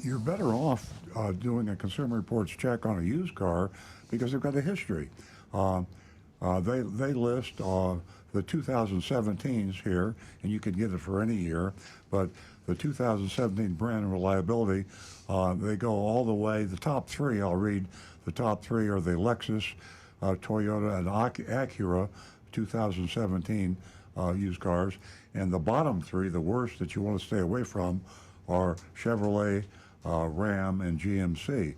you're better off doing a Consumer Reports check on a used car because they've got a history. They list the 2017s here, and you can get it for any year, but the 2017 brand reliability, they go all the way. The top three, I'll read, the top three are the Lexus, Toyota, and Acura 2017 used cars. And the bottom three, the worst that you want to stay away from, are Chevrolet, Ram, and GMC.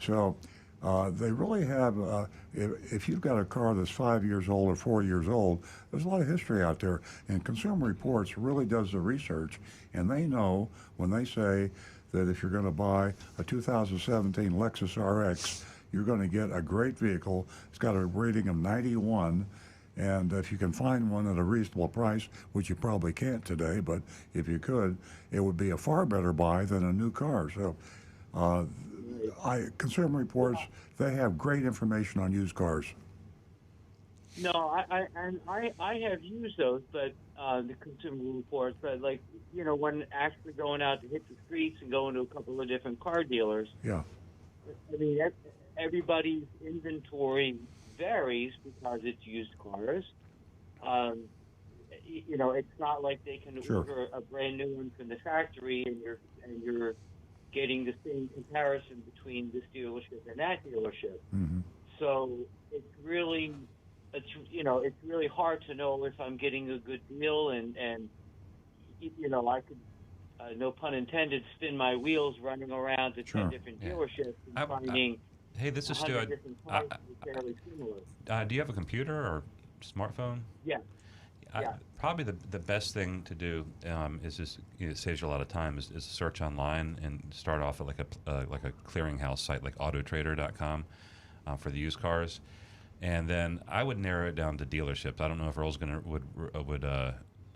So they really have, if you've got a car that's 5 years old or 4 years old, there's a lot of history out there. And Consumer Reports really does the research, and they know when they say that if you're going to buy a 2017 Lexus RX, you're going to get a great vehicle. It's got a rating of 91. And if you can find one at a reasonable price, which you probably can't today, but if you could, it would be a far better buy than a new car. So Consumer Reports, they have great information on used cars. No, I have used those, but the Consumer Reports, but when actually going out to hit the streets and going to a couple of different car dealers. Yeah. I mean, everybody's inventory varies because it's used cars. It's not like they can order a brand new one from the factory and you're getting the same comparison between this dealership and that dealership. Mm-hmm. So it's really hard to know if I'm getting a good deal and I could, no pun intended, spin my wheels running around to 10 different dealerships and finding. Hey, this is Stuart. Do you have a computer or smartphone? Yeah. Probably the best thing to do is just it saves you a lot of time is search online and start off at like a clearinghouse site like autotrader.com for the used cars, and then I would narrow it down to dealerships. I don't know if Earl's would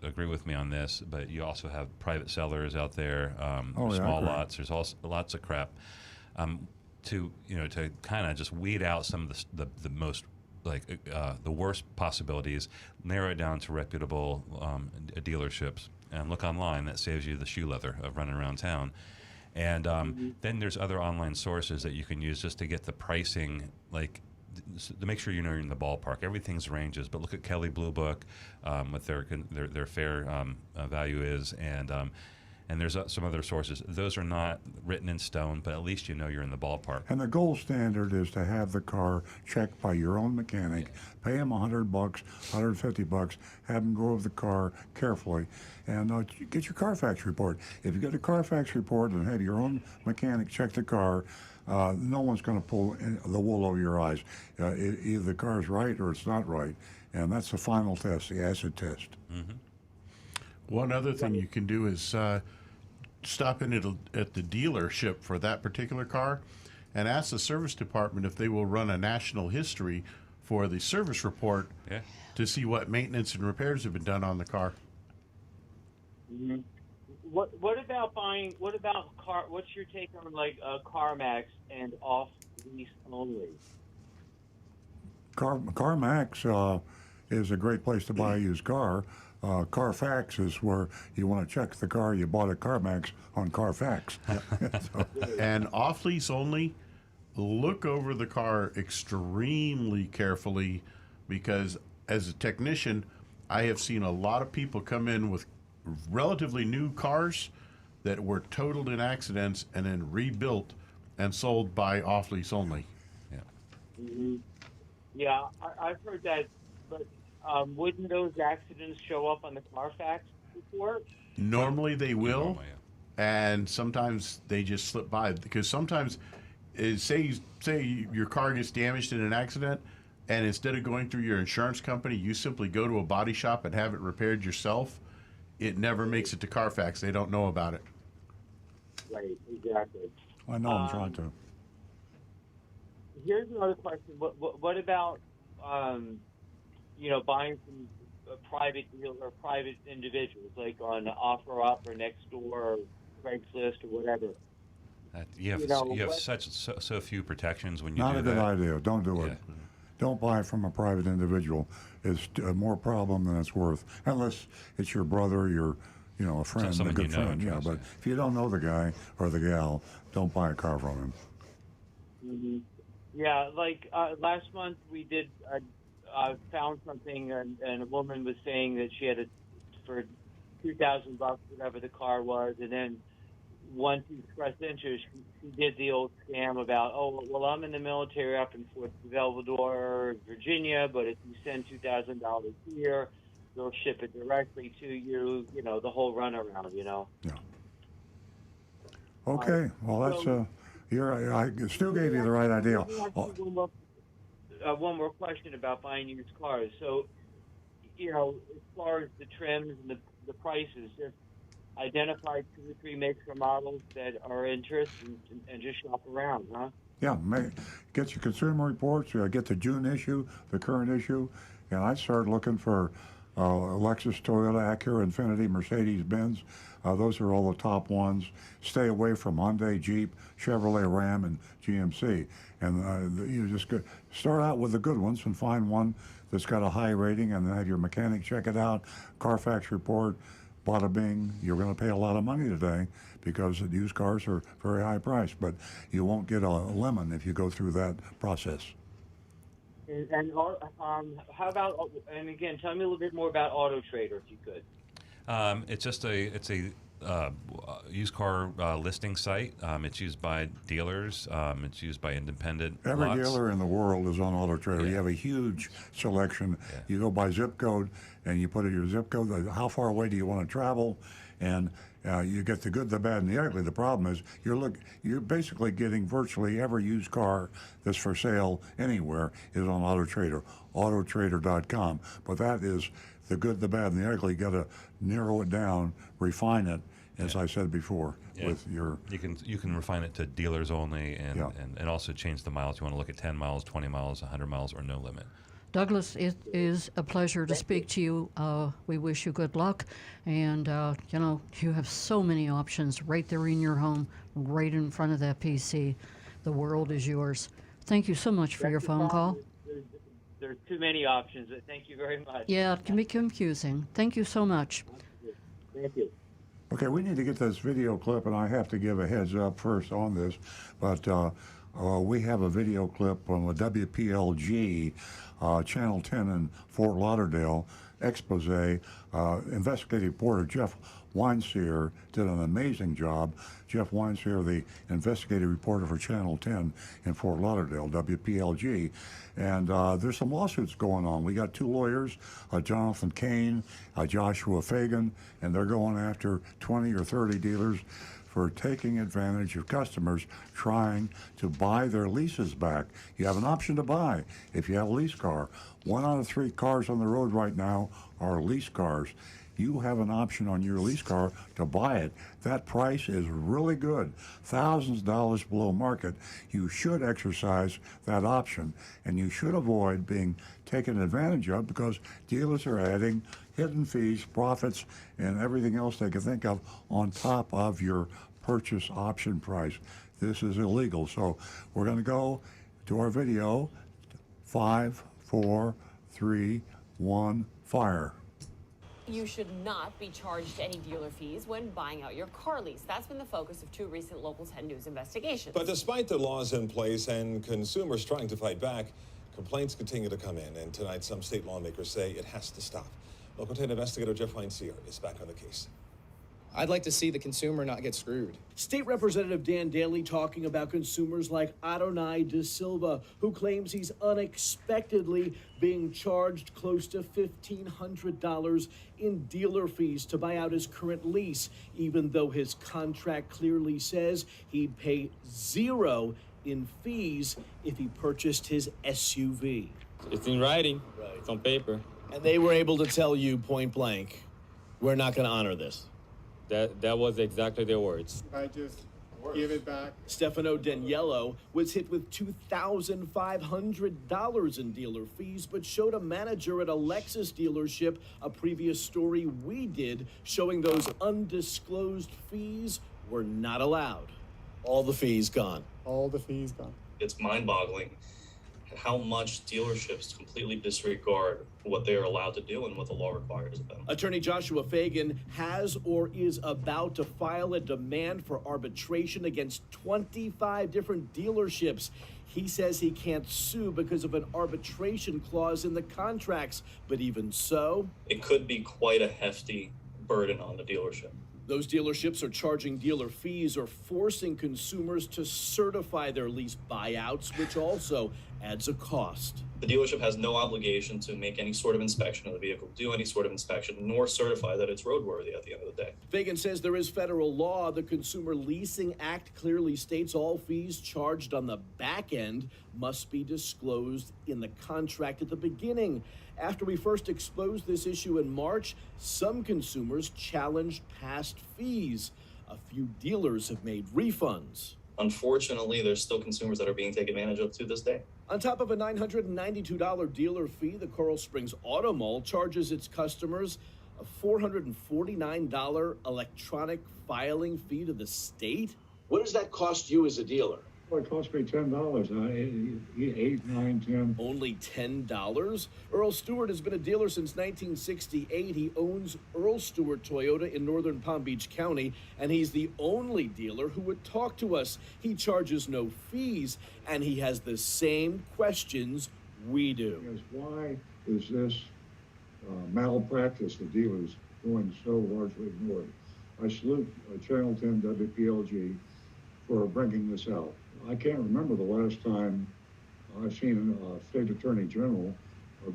agree with me on this, but you also have private sellers out there, small lots. There's also lots of crap. To kind of just weed out some of the most the worst possibilities, narrow it down to reputable dealerships, and look online. That saves you the shoe leather of running around town. And then there's other online sources that you can use just to get the pricing, to make sure you're in the ballpark. Everything's ranges, but look at Kelley Blue Book, what their fair value is, and there's some other sources. Those are not written in stone, but at least you're in the ballpark. And the gold standard is to have the car checked by your own mechanic. Pay him $100, $150. Have him go over the car carefully, and get your Carfax report. If you get a Carfax report and have your own mechanic check the car, no one's going to pull the wool over your eyes. Either the car's right or it's not right, and that's the final test, the acid test. Mm-hmm. One other thing you can do is stop in at the dealership for that particular car and ask the service department if they will run a national history for the service report to see what maintenance and repairs have been done on the car. Mm-hmm. What about buying? What about car? What's your take on CarMax and off lease only? CarMax is a great place to buy a used car. Carfax is where you want to check the car you bought at CarMax on Carfax. And off lease only, look over the car extremely carefully, because as a technician, I have seen a lot of people come in with relatively new cars that were totaled in accidents and then rebuilt and sold by off lease only. Yeah. Mm-hmm. Yeah, I've heard that, but wouldn't those accidents show up on the Carfax report? Normally they will, and sometimes they just slip by, because sometimes, say your car gets damaged in an accident, and instead of going through your insurance company, you simply go to a body shop and have it repaired yourself. It never makes it to Carfax. They don't know about it. Right, exactly. I know I'm trying to. here's another question. What about buying from a private deal or private individuals, like on OfferUp or Nextdoor or Craigslist or whatever? You have so few protections when you Not do a that. good idea. Don't do it. Don't buy from a private individual. It's more problem than it's worth, unless it's your brother, a friend, a someone good you know friend. and Yeah, trust, but if you don't know the guy or the gal, don't buy a car from him. Mm-hmm. Yeah, like last month we did found something, and a woman was saying that she had it for $2,000, whatever the car was, and then once he expressed interest, she did the old scam about, oh, well, I'm in the military up in Fort Belvedere, Virginia, but if you send $2,000 here, they'll ship it directly to you. The whole runaround. Yeah. Okay. Well, that's I still gave you the right idea. One more question about buying used cars. So, as far as the trims and the prices, just identify 2 or 3 makes or models that are interest and just shop around, huh? Yeah, get your consumer reports. Get the June issue, the current issue, and I started looking for Lexus, Toyota, Acura, Infiniti, Mercedes-Benz. Those are all the top ones. Stay away from Hyundai, Jeep, Chevrolet, Ram, and GMC. And you just start out with the good ones and find one that's got a high rating, and then have your mechanic check it out. Carfax report. Bada bing, you're going to pay a lot of money today because the used cars are very high priced, but you won't get a lemon if you go through that process. And how about, and again, tell me a little bit more about Auto Trader, if you could. It's a used car listing site. It's used by dealers. It's used by independent Every lots. dealer in the world is on Auto Trader. Yeah. You have a huge selection. Yeah. You go by zip code, and you put in your zip code, how far away do you want to travel, and you get the good, the bad, and the ugly. The problem is you're basically getting virtually every used car that's for sale anywhere is on Auto Trader, autotrader.com. But that is the good, the bad, and the ugly. You got to narrow it down, refine it, as I said before. Yeah. With your you can refine it to dealers only, and also change the miles. You want to look at 10 miles, 20 miles, 100 miles, or no limit. Douglas, it is a pleasure to speak to you. We wish you good luck. And, you have so many options right there in your home, right in front of that PC. The world is yours. Thank you so much for your phone call. There's too many options. Thank you very much. Yeah, it can be confusing. Thank you so much. Thank you. Okay, we need to get this video clip, and I have to give a heads up first on this, but we have a video clip on the WPLG, Channel 10 in Fort Lauderdale, expose. Investigative reporter Jeff Weinseer did an amazing job. Jeff Weinseer, the investigative reporter for Channel 10 in Fort Lauderdale, WPLG. And there's some lawsuits going on. We got 2 lawyers, Jonathan Kane, Joshua Fagan, and they're going after 20 or 30 dealers for taking advantage of customers trying to buy their leases back. You have an option to buy if you have a lease car. 1 out of 3 cars on the road right now are lease cars. You have an option on your lease car to buy it. That price is really good, thousands of dollars below market. You should exercise that option, and you should avoid being taken advantage of, because dealers are adding hidden fees, profits, and everything else they can think of on top of your purchase option price. This is illegal. So we're going to go to our video. 5, 4, 3, 1, fire. You should not be charged any dealer fees when buying out your car lease. That's been the focus of 2 recent Local 10 News investigations. But despite the laws in place and consumers trying to fight back, complaints continue to come in. And tonight, some state lawmakers say it has to stop. Local 10 investigator Jeff Weinseer is back on the case. I'd like to see the consumer not get screwed. State Representative Dan Daly talking about consumers like Adonai De Silva, who claims he's unexpectedly being charged close to $1,500 in dealer fees to buy out his current lease, even though his contract clearly says he'd pay 0 in fees if he purchased his SUV. It's in writing. Right. It's on paper. And they were able to tell you point blank, we're not going to honor this. That was exactly their words. I just Give it back. Stefano Daniello was hit with $2,500 in dealer fees, but showed a manager at a Lexus dealership a previous story we did showing those undisclosed fees were not allowed. All the fees gone. All the fees gone. It's mind-boggling how much dealerships completely disregard what they are allowed to do and what the law requires of them. Attorney Joshua Fagan has or is about to file a demand for arbitration against 25 different dealerships. He says he can't sue because of an arbitration clause in the contracts, but even so, It could be quite a hefty burden on the dealership. those dealerships are charging dealer fees or forcing consumers to certify their lease buyouts, which also adds a cost. The dealership has no obligation to make any sort of inspection of the vehicle, do any sort of inspection, nor certify that it's roadworthy at the end of the day. Fagan says there is federal law. The Consumer Leasing Act clearly states all fees charged on the back end must be disclosed in the contract at the beginning. After we first exposed this issue in March, some consumers challenged past fees. A few dealers have made refunds. Unfortunately, there's still consumers that are being taken advantage of to this day. On top of a $992 dealer fee, the Coral Springs Auto Mall charges its customers a $449 electronic filing fee to the state. What does that cost you as a dealer? Well, it cost me $10. $8, $9, $10. Only $10? Earl Stewart has been a dealer since 1968. He owns Earl Stewart Toyota in northern Palm Beach County, and he's the only dealer who would talk to us. He charges no fees, and he has the same questions we do. Yes, why is this malpractice of dealers going so largely ignored? I salute Channel 10 WPLG for bringing this out. I can't remember the last time I've seen a state attorney general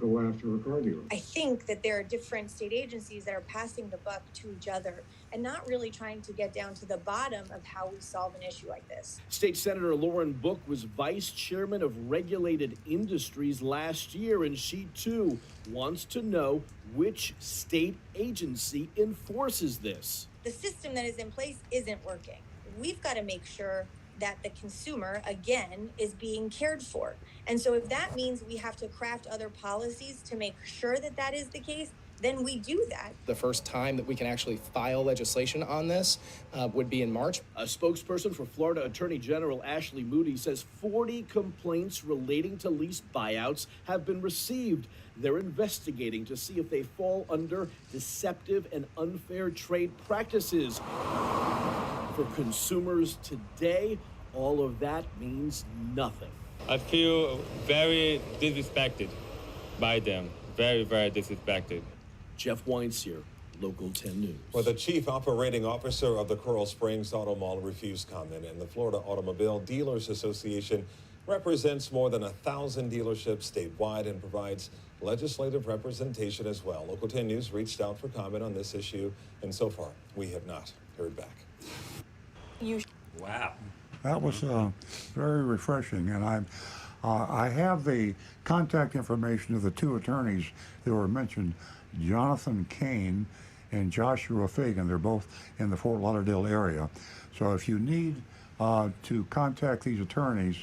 go after a car dealer. I think that there are different state agencies that are passing the buck to each other and not really trying to get down to the bottom of how we solve an issue like this. State Senator Lauren Book was vice chairman of Regulated Industries last year, and she too wants to know which state agency enforces this. The system that is in place isn't working. We've got to make sure that the consumer, again, is being cared for. And so if that means we have to craft other policies to make sure that that is the case, then we do that. The first time that we can actually file legislation on this would be in March. A spokesperson for Florida Attorney General Ashley Moody says 40 complaints relating to lease buyouts have been received. They're investigating to see if they fall under deceptive and unfair trade practices. For consumers today, all of that means nothing. I feel very disrespected by them. Very, very disrespected. Jeff Weinseer, Local 10 News. Well, the chief operating officer of the Coral Springs Auto Mall refused comment, and the Florida Automobile Dealers Association represents more than 1,000 dealerships statewide and provides legislative representation as well. Local 10 News reached out for comment on this issue, and so far, we have not heard back. Wow. That was very refreshing, and I have the contact information of the two attorneys that were mentioned, Jonathan Kane and Joshua Fagan. They're both in the Fort Lauderdale area. So if you need to contact these attorneys,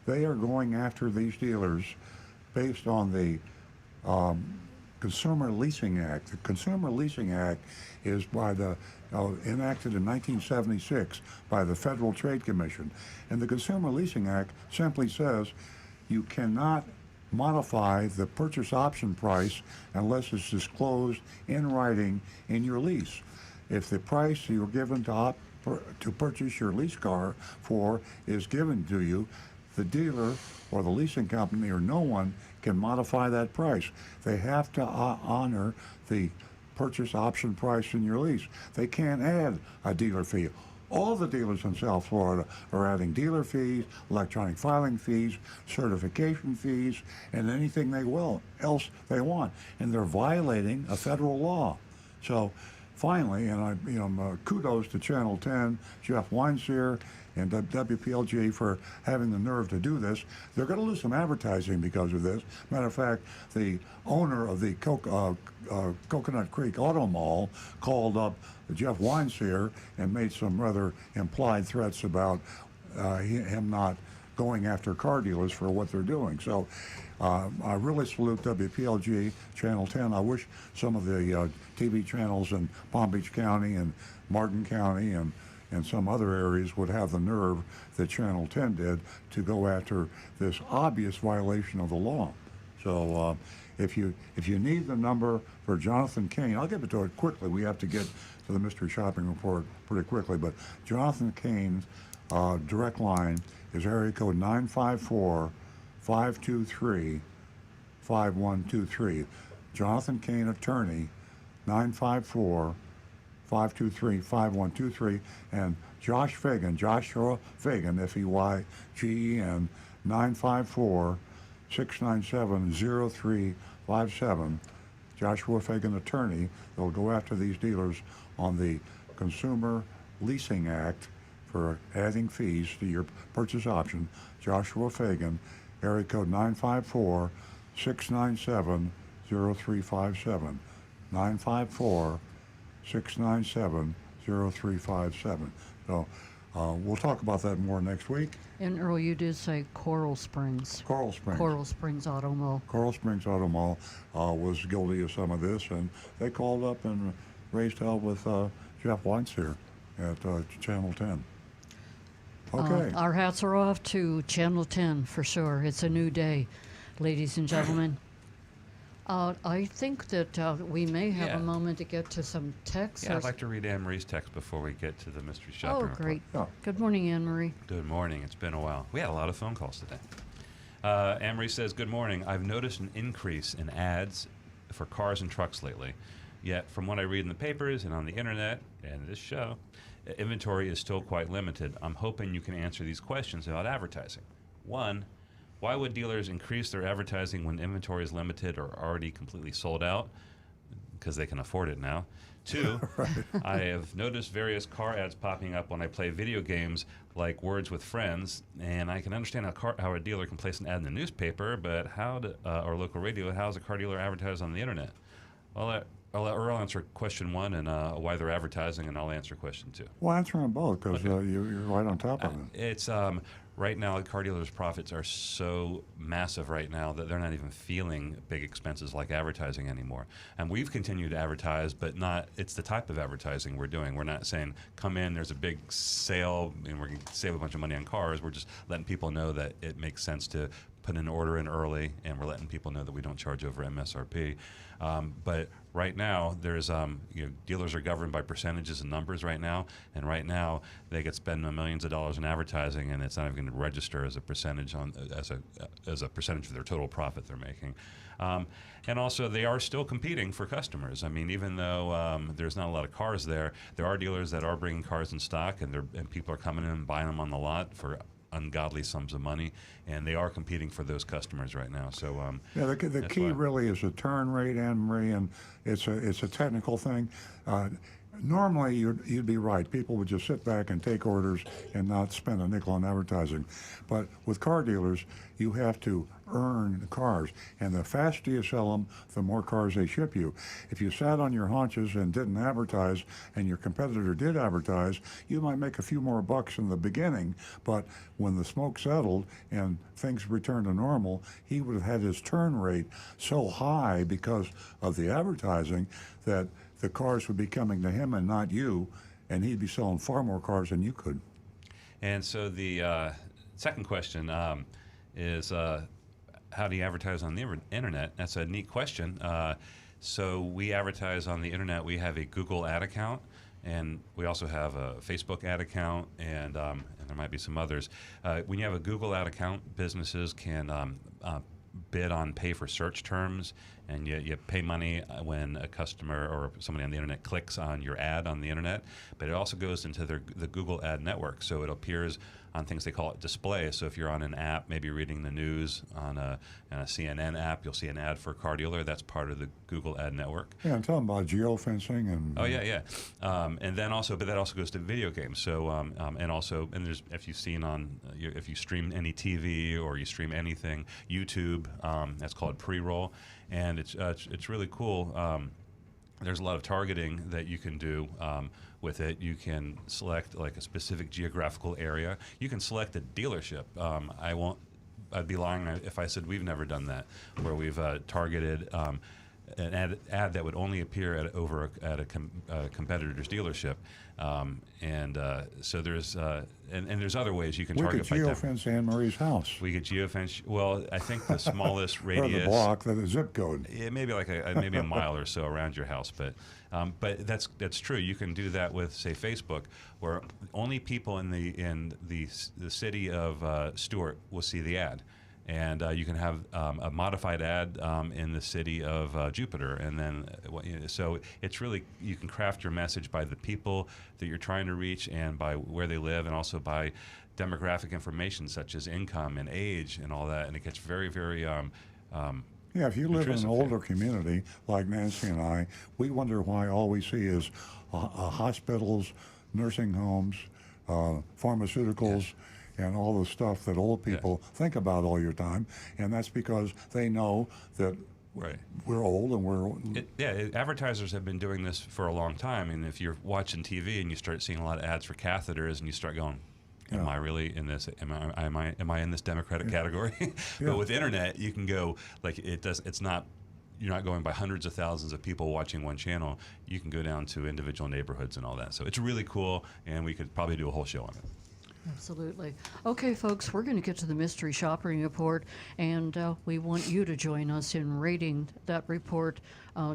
they are going after these dealers based on the Consumer Leasing Act. The Consumer Leasing Act is by the enacted in 1976 by the Federal Trade Commission. And the Consumer Leasing Act simply says you cannot modify the purchase option price unless it's disclosed in writing in your lease. If the price you're given to purchase your lease car for is given to you, the dealer or the leasing company or no one can modify that price. They have to honor the purchase option price in your lease. They can't add a dealer fee. All the dealers in South Florida are adding dealer fees, electronic filing fees, certification fees, and anything else they want. And they're violating a federal law. So finally, and kudos to Channel 10, Jeff Weinseer, and WPLG for having the nerve to do this. They're going to lose some advertising because of this. Matter of fact, the owner of the Coconut Creek Auto Mall called up Jeff Weinseer and made some rather implied threats about him not going after car dealers for what they're doing. So I really salute WPLG, Channel 10. I wish some of the TV channels in Palm Beach County and Martin County and some other areas would have the nerve that Channel 10 did to go after this obvious violation of the law. So if you need the number for Jonathan Kane, I'll give it to it quickly. We have to get to the mystery shopping report pretty quickly, but Jonathan Kane's direct line is area code 954-523-5123. Jonathan Kane, attorney, 954-523-5123, and Joshua Fagan, F-E-Y-G-E-N, 954-697-0357. Joshua Fagan, attorney. They'll go after these dealers on the Consumer Leasing Act for adding fees to your purchase option. Joshua Fagan, area code 954-697-0357. 954-697-0357. So we'll talk about that more next week. And Earl, you did say Coral Springs. Coral Springs. Coral Springs Auto Mall. Coral Springs Auto Mall was guilty of some of this, and they called up and raised hell with Jeff Weinstein at Channel 10. Okay. Our hats are off to Channel 10 for sure. It's a new day, ladies and gentlemen. I think that we may have a moment to get to some texts. Yeah, I'd like to read Anne-Marie's text before we get to the mystery shopping report. Great. Good morning, Anne-Marie. Good morning. It's been a while. We had a lot of phone calls today. Anne-Marie says, good morning. I've noticed an increase in ads for cars and trucks lately. Yet, from what I read in the papers and on the internet and this show, inventory is still quite limited. I'm hoping you can answer these questions about advertising. One, why would dealers increase their advertising when inventory is limited or already completely sold out? Because they can afford it now. Two, I have noticed various car ads popping up when I play video games like Words with Friends, and I can understand how a dealer can place an ad in the newspaper, but or local radio, how does a car dealer advertise on the internet? I'll let Earl answer question one and why they're advertising, and I'll answer question two. Well, answer them both because you're right on top of it. It's right now, car dealers' profits are so massive right now that they're not even feeling big expenses like advertising anymore. And we've continued to advertise, but it's the type of advertising we're doing. We're not saying, come in, there's a big sale, and we're going to save a bunch of money on cars. We're just letting people know that it makes sense to put an order in early, and we're letting people know that we don't charge over MSRP. But right now, there's dealers are governed by percentages and numbers right now, and right now they get spend millions of dollars in advertising, and it's not even going to register as a percentage as a percentage of their total profit they're making. And also, they are still competing for customers. I mean, even though there's not a lot of cars there are dealers that are bringing cars in stock, and people are coming in and buying them on the lot for ungodly sums of money, and they are competing for those customers right now. So the key really is the turn rate, Anne-Marie, and it's a technical thing. Normally, you'd be right. People would just sit back and take orders and not spend a nickel on advertising. But with car dealers, you have to earn the cars. And the faster you sell them, the more cars they ship you. If you sat on your haunches and didn't advertise, and your competitor did advertise, you might make a few more bucks in the beginning. But when the smoke settled and things returned to normal, he would have had his turn rate so high because of the advertising that the cars would be coming to him and not you, and he'd be selling far more cars than you could. And so the second question is, how do you advertise on the internet? That's a neat question. So we advertise on the internet. We have a Google ad account, and we also have a Facebook ad account, and there might be some others. When you have a Google ad account, businesses can bid on pay for search terms, and you pay money when a customer or somebody on the internet clicks on your ad on the internet, but it also goes into the Google ad network, so it appears on things they call it display. So if you're on an app, maybe reading the news on a CNN app, you'll see an ad for a car dealer. That's part of the Google Ad Network. Yeah, I'm talking about geofencing and. Oh yeah. And then also, but that also goes to video games. So and there's if you've seen if you stream any TV or you stream anything, YouTube, that's called pre-roll, and it's really cool. There's a lot of targeting that you can do with it. You can select like a specific geographical area. You can select a dealership. I'd be lying if I said we've never done that, where we've targeted an ad that would only appear at a competitor's dealership, so there's there's other ways you can target. We could geofence Anne Marie's house. We could geofence. Well, I think the smallest or radius. the block, the zip code. Yeah, maybe like maybe a mile or so around your house, but that's true. You can do that with, say, Facebook, where only people in the city of Stewart will see the ad. And you can have a modified ad in the city of Jupiter, and then so it's really, you can craft your message by the people that you're trying to reach and by where they live, and also by demographic information such as income and age and all that, and it gets very, very yeah, if you live in an older community like Nancy and I, we wonder why all we see is hospitals, nursing homes, pharmaceuticals. Yeah. And all the stuff that old people think about all your time, and that's because they know that we're old and we're... advertisers have been doing this for a long time, and if you're watching TV and you start seeing a lot of ads for catheters and you start going, am I really in this? Am I in this democratic category? But with internet, you can go, like, it's not... You're not going by hundreds of thousands of people watching one channel. You can go down to individual neighborhoods and all that. So it's really cool, and we could probably do a whole show on it. Absolutely. Okay, folks, we're going to get to the mystery shopping report, and we want you to join us in rating that report.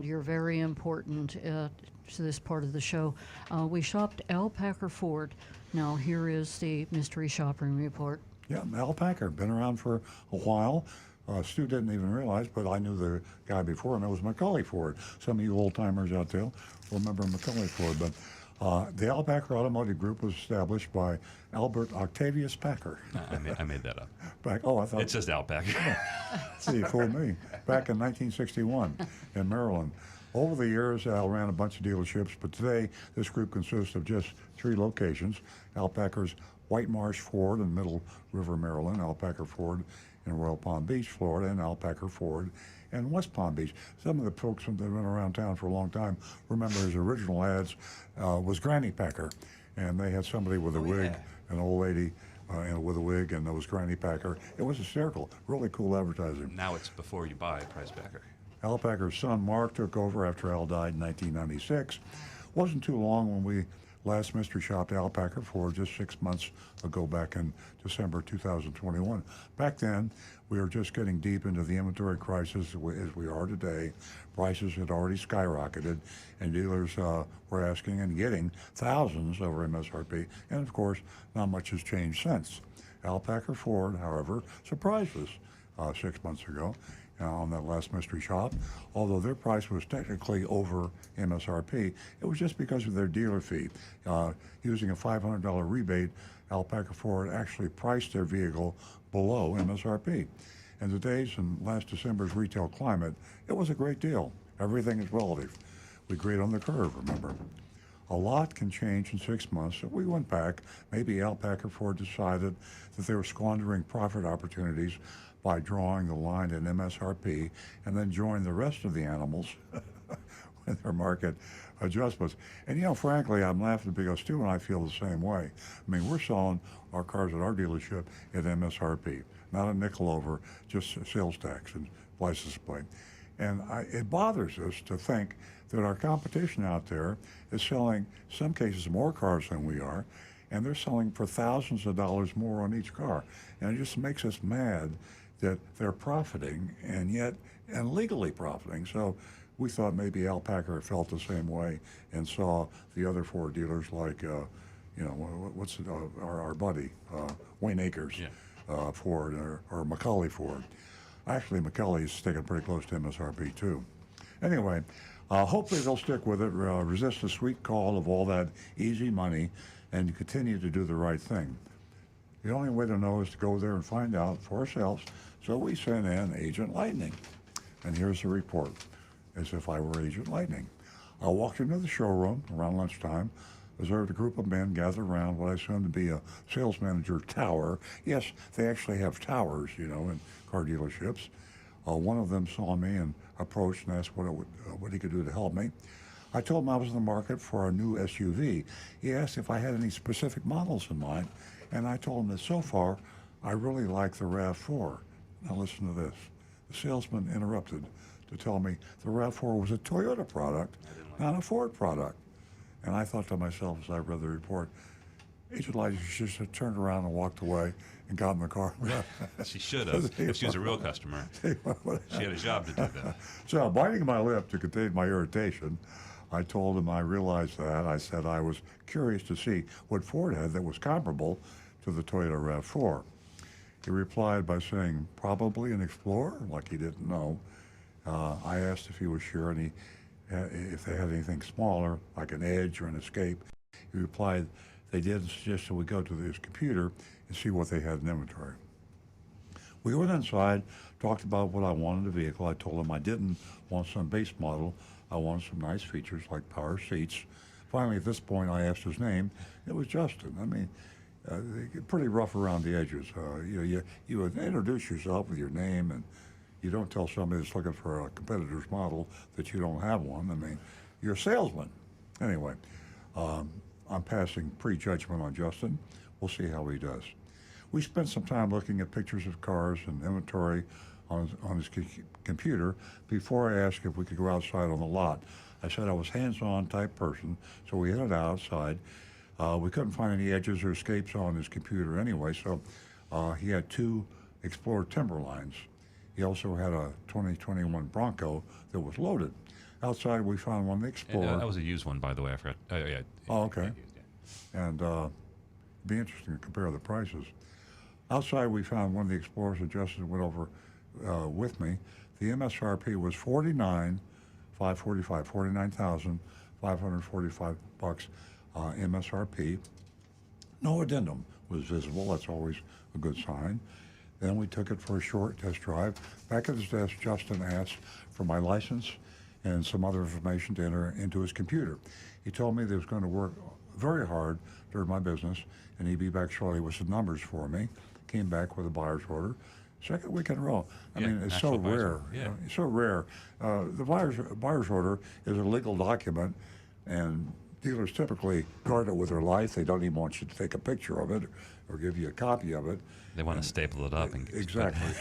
You're very important to this part of the show. We shopped Al Packer Ford. Now, here is the mystery shopping report. Yeah, Al Packer, been around for a while. Stu didn't even realize, but I knew the guy before, and it was Macaulay Ford. Some of you old-timers out there remember Macaulay Ford, but... the Al Packer Automotive Group was established by Albert Octavius Packer. I made that up. I thought... It's just Al Packer. See, you fooled me. Back in 1961 in Maryland. Over the years, Al ran a bunch of dealerships, but today this group consists of just 3 locations. Al Packer's White Marsh Ford in Middle River, Maryland, Al Packer Ford in Royal Palm Beach, Florida, and Al Packer Ford in West Palm Beach. Some of the folks that have been around town for a long time remember his original ads was Granny Packer, and they had somebody with a wig, an old lady with a wig, and there was Granny Packer. It was hysterical, really cool advertising. Now it's before you buy Price Packer. Al Packer's son Mark took over after Al died in 1996. Wasn't too long when we last mystery shopped Al Packer Ford, just 6 months ago, back in December 2021. Back then, we were just getting deep into the inventory crisis as we are today. Prices had already skyrocketed, and dealers were asking and getting thousands over MSRP, and of course, not much has changed since. Al Packer Ford, however, surprised us 6 months ago on that last mystery shop. Although their price was technically over MSRP, it was just because of their dealer fee. Using a $500 rebate, Al Packer Ford actually priced their vehicle below MSRP. In today's and last December's retail climate, it was a great deal. Everything is relative. We grade on the curve, remember. A lot can change in 6 months, so we went back. Maybe Al Packer Ford decided that they were squandering profit opportunities by drawing the line at MSRP and then join the rest of the animals with their market adjustments. And frankly, I'm laughing because Stu and I feel the same way. I mean, we're selling our cars at our dealership at MSRP, not a nickel over, just sales tax and license plate. And it bothers us to think that our competition out there is selling, in some cases, more cars than we are, and they're selling for thousands of dollars more on each car. And it just makes us mad that they're profiting and legally profiting. So we thought maybe Al Packer felt the same way and saw the other Ford dealers like, our buddy, Wayne Akers Ford or Macaulay Ford. Actually, Macaulay's sticking pretty close to MSRP too. Anyway, hopefully they'll stick with it, resist the sweet call of all that easy money, and continue to do the right thing. The only way to know is to go there and find out for ourselves. So we sent in Agent Lightning. And here's the report, as if I were Agent Lightning. I walked into the showroom around lunchtime, observed a group of men gathered around what I assumed to be a sales manager tower. Yes, they actually have towers, in car dealerships. One of them saw me and approached and asked what he could do to help me. I told him I was in the market for a new SUV. He asked if I had any specific models in mind, and I told him that so far, I really like the RAV4. Now listen to this. The salesman interrupted to tell me the RAV4 was a Toyota product, not a Ford product. And I thought to myself as I read the report, Agent Lightning just turned around and walked away and got in the car. She should have, if she was a real customer. She had a job to do that. So, biting my lip to contain my irritation, I told him I realized that. I said I was curious to see what Ford had that was comparable to the Toyota RAV4. He replied by saying, probably an Explorer, like he didn't know. I asked if he was sure, and if they had anything smaller, like an Edge or an Escape. He replied they did, and suggested we go to his computer and see what they had in inventory. We went inside, talked about what I wanted in the vehicle. I told him I didn't want some base model. I wanted some nice features like power seats. Finally, at this point, I asked his name. It was Justin. I mean, pretty rough around the edges. You would introduce yourself with your name, and you don't tell somebody that's looking for a competitor's model that you don't have one. I mean, you're a salesman. Anyway, I'm passing prejudgment on Justin. We'll see how he does. We spent some time looking at pictures of cars and inventory on his computer before I asked if we could go outside on the lot. I said I was hands-on type person, so we headed outside. We couldn't find any edges or escapes on his computer anyway, so he had two Explorer Timberlines. He also had a 2021 Bronco that was loaded. Outside, we found one, the Explorer. That was a used one, by the way. I forgot. Oh, yeah. Oh, okay. And it'd be interesting to compare the prices. Outside, we found one of the Explorers that Justin went over with me. The MSRP was $49,545 MSRP. No addendum was visible. That's always a good sign. Then we took it for a short test drive. Back at his desk, Justin asked for my license and some other information to enter into his computer. He told me that he was going to work very hard during my business, and he'd be back shortly with some numbers for me. Came back with a buyer's order. Second week in a row. I mean, it's so rare. Yeah. It's so rare. The buyer's order is a legal document, and dealers typically guard it with their life. They don't even want you to take a picture of it or give you a copy of it. They want to staple it up. Exactly,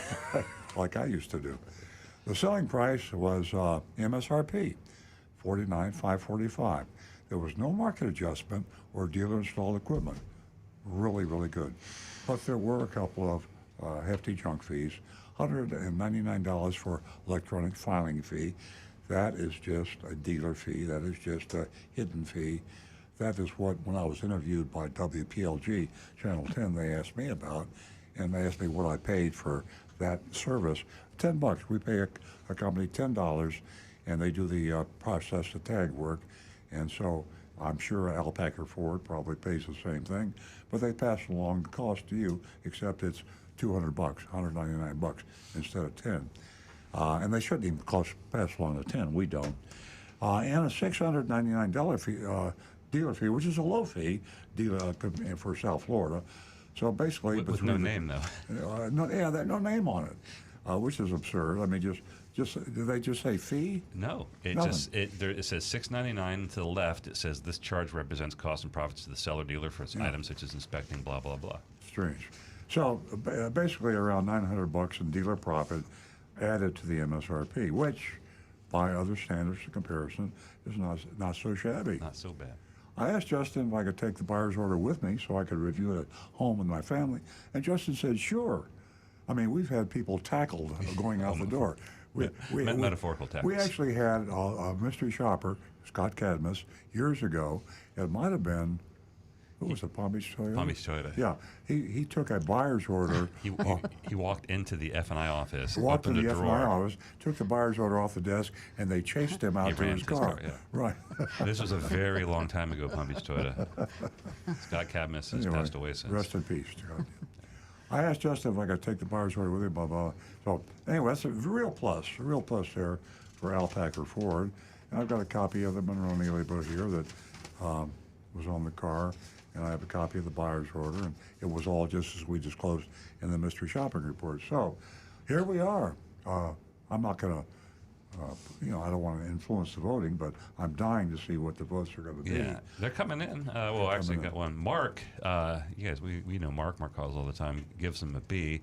like I used to do. The selling price was MSRP, $49,545. There was no market adjustment or dealer installed equipment. Really, really good. But there were a couple of hefty junk fees. $199 for electronic filing fee. That is just a dealer fee. That is just a hidden fee. That is what, when I was interviewed by WPLG, Channel 10, they asked me about, and they asked me what I paid for that service. $10. We pay a company $10, and they do the process, the tag work, and so I'm sure Al Packer Ford probably pays the same thing, but they pass along the cost to you, except it's $200, $199 instead of $10. And they shouldn't even pass along the $10. We don't. And a $699 fee, dealer fee, which is a low fee for South Florida. So basically, with no name though. No name on it, which is absurd. I mean, did they just say fee? No, it says $699 to the left. It says this charge represents costs and profits to the seller dealer for its items such as inspecting, blah blah blah. Strange. So basically, around $900 in dealer profit added to the MSRP, which, by other standards of comparison, is not so shabby. Not so bad. I asked Justin if I could take the buyer's order with me so I could review it at home with my family, and Justin said, sure. I mean, we've had people tackled going out the door. Metaphorical tackles. We actually had a mystery shopper, Scott Cadmus, years ago. It might have been, who was it, Palm Beach Toyota? Palm Beach Toyota. Yeah. He took a buyer's order. He walked into the F&I office, walked opened into a the drawer. F&I office, took the buyer's order off the desk, and they chased him out to his car. Yeah. Right. This was a very long time ago, Palm Beach Toyota. Scott Cadmus has passed away since. Rest in peace, Scott. I asked Justin if I could take the buyer's order with him, blah, blah. So anyway, that's a real plus there for Alpaca Ford. And I've got a copy of the Monroe Neely book here that was on the car, and I have a copy of the buyer's order, and it was all just as we disclosed in the mystery shopping report. So here we are. I'm not going to, I don't want to influence the voting, but I'm dying to see what the votes are going to be. Yeah, they're coming in. Well, actually, got one. Mark, you guys, we know Mark. Mark calls all the time. Gives him a B.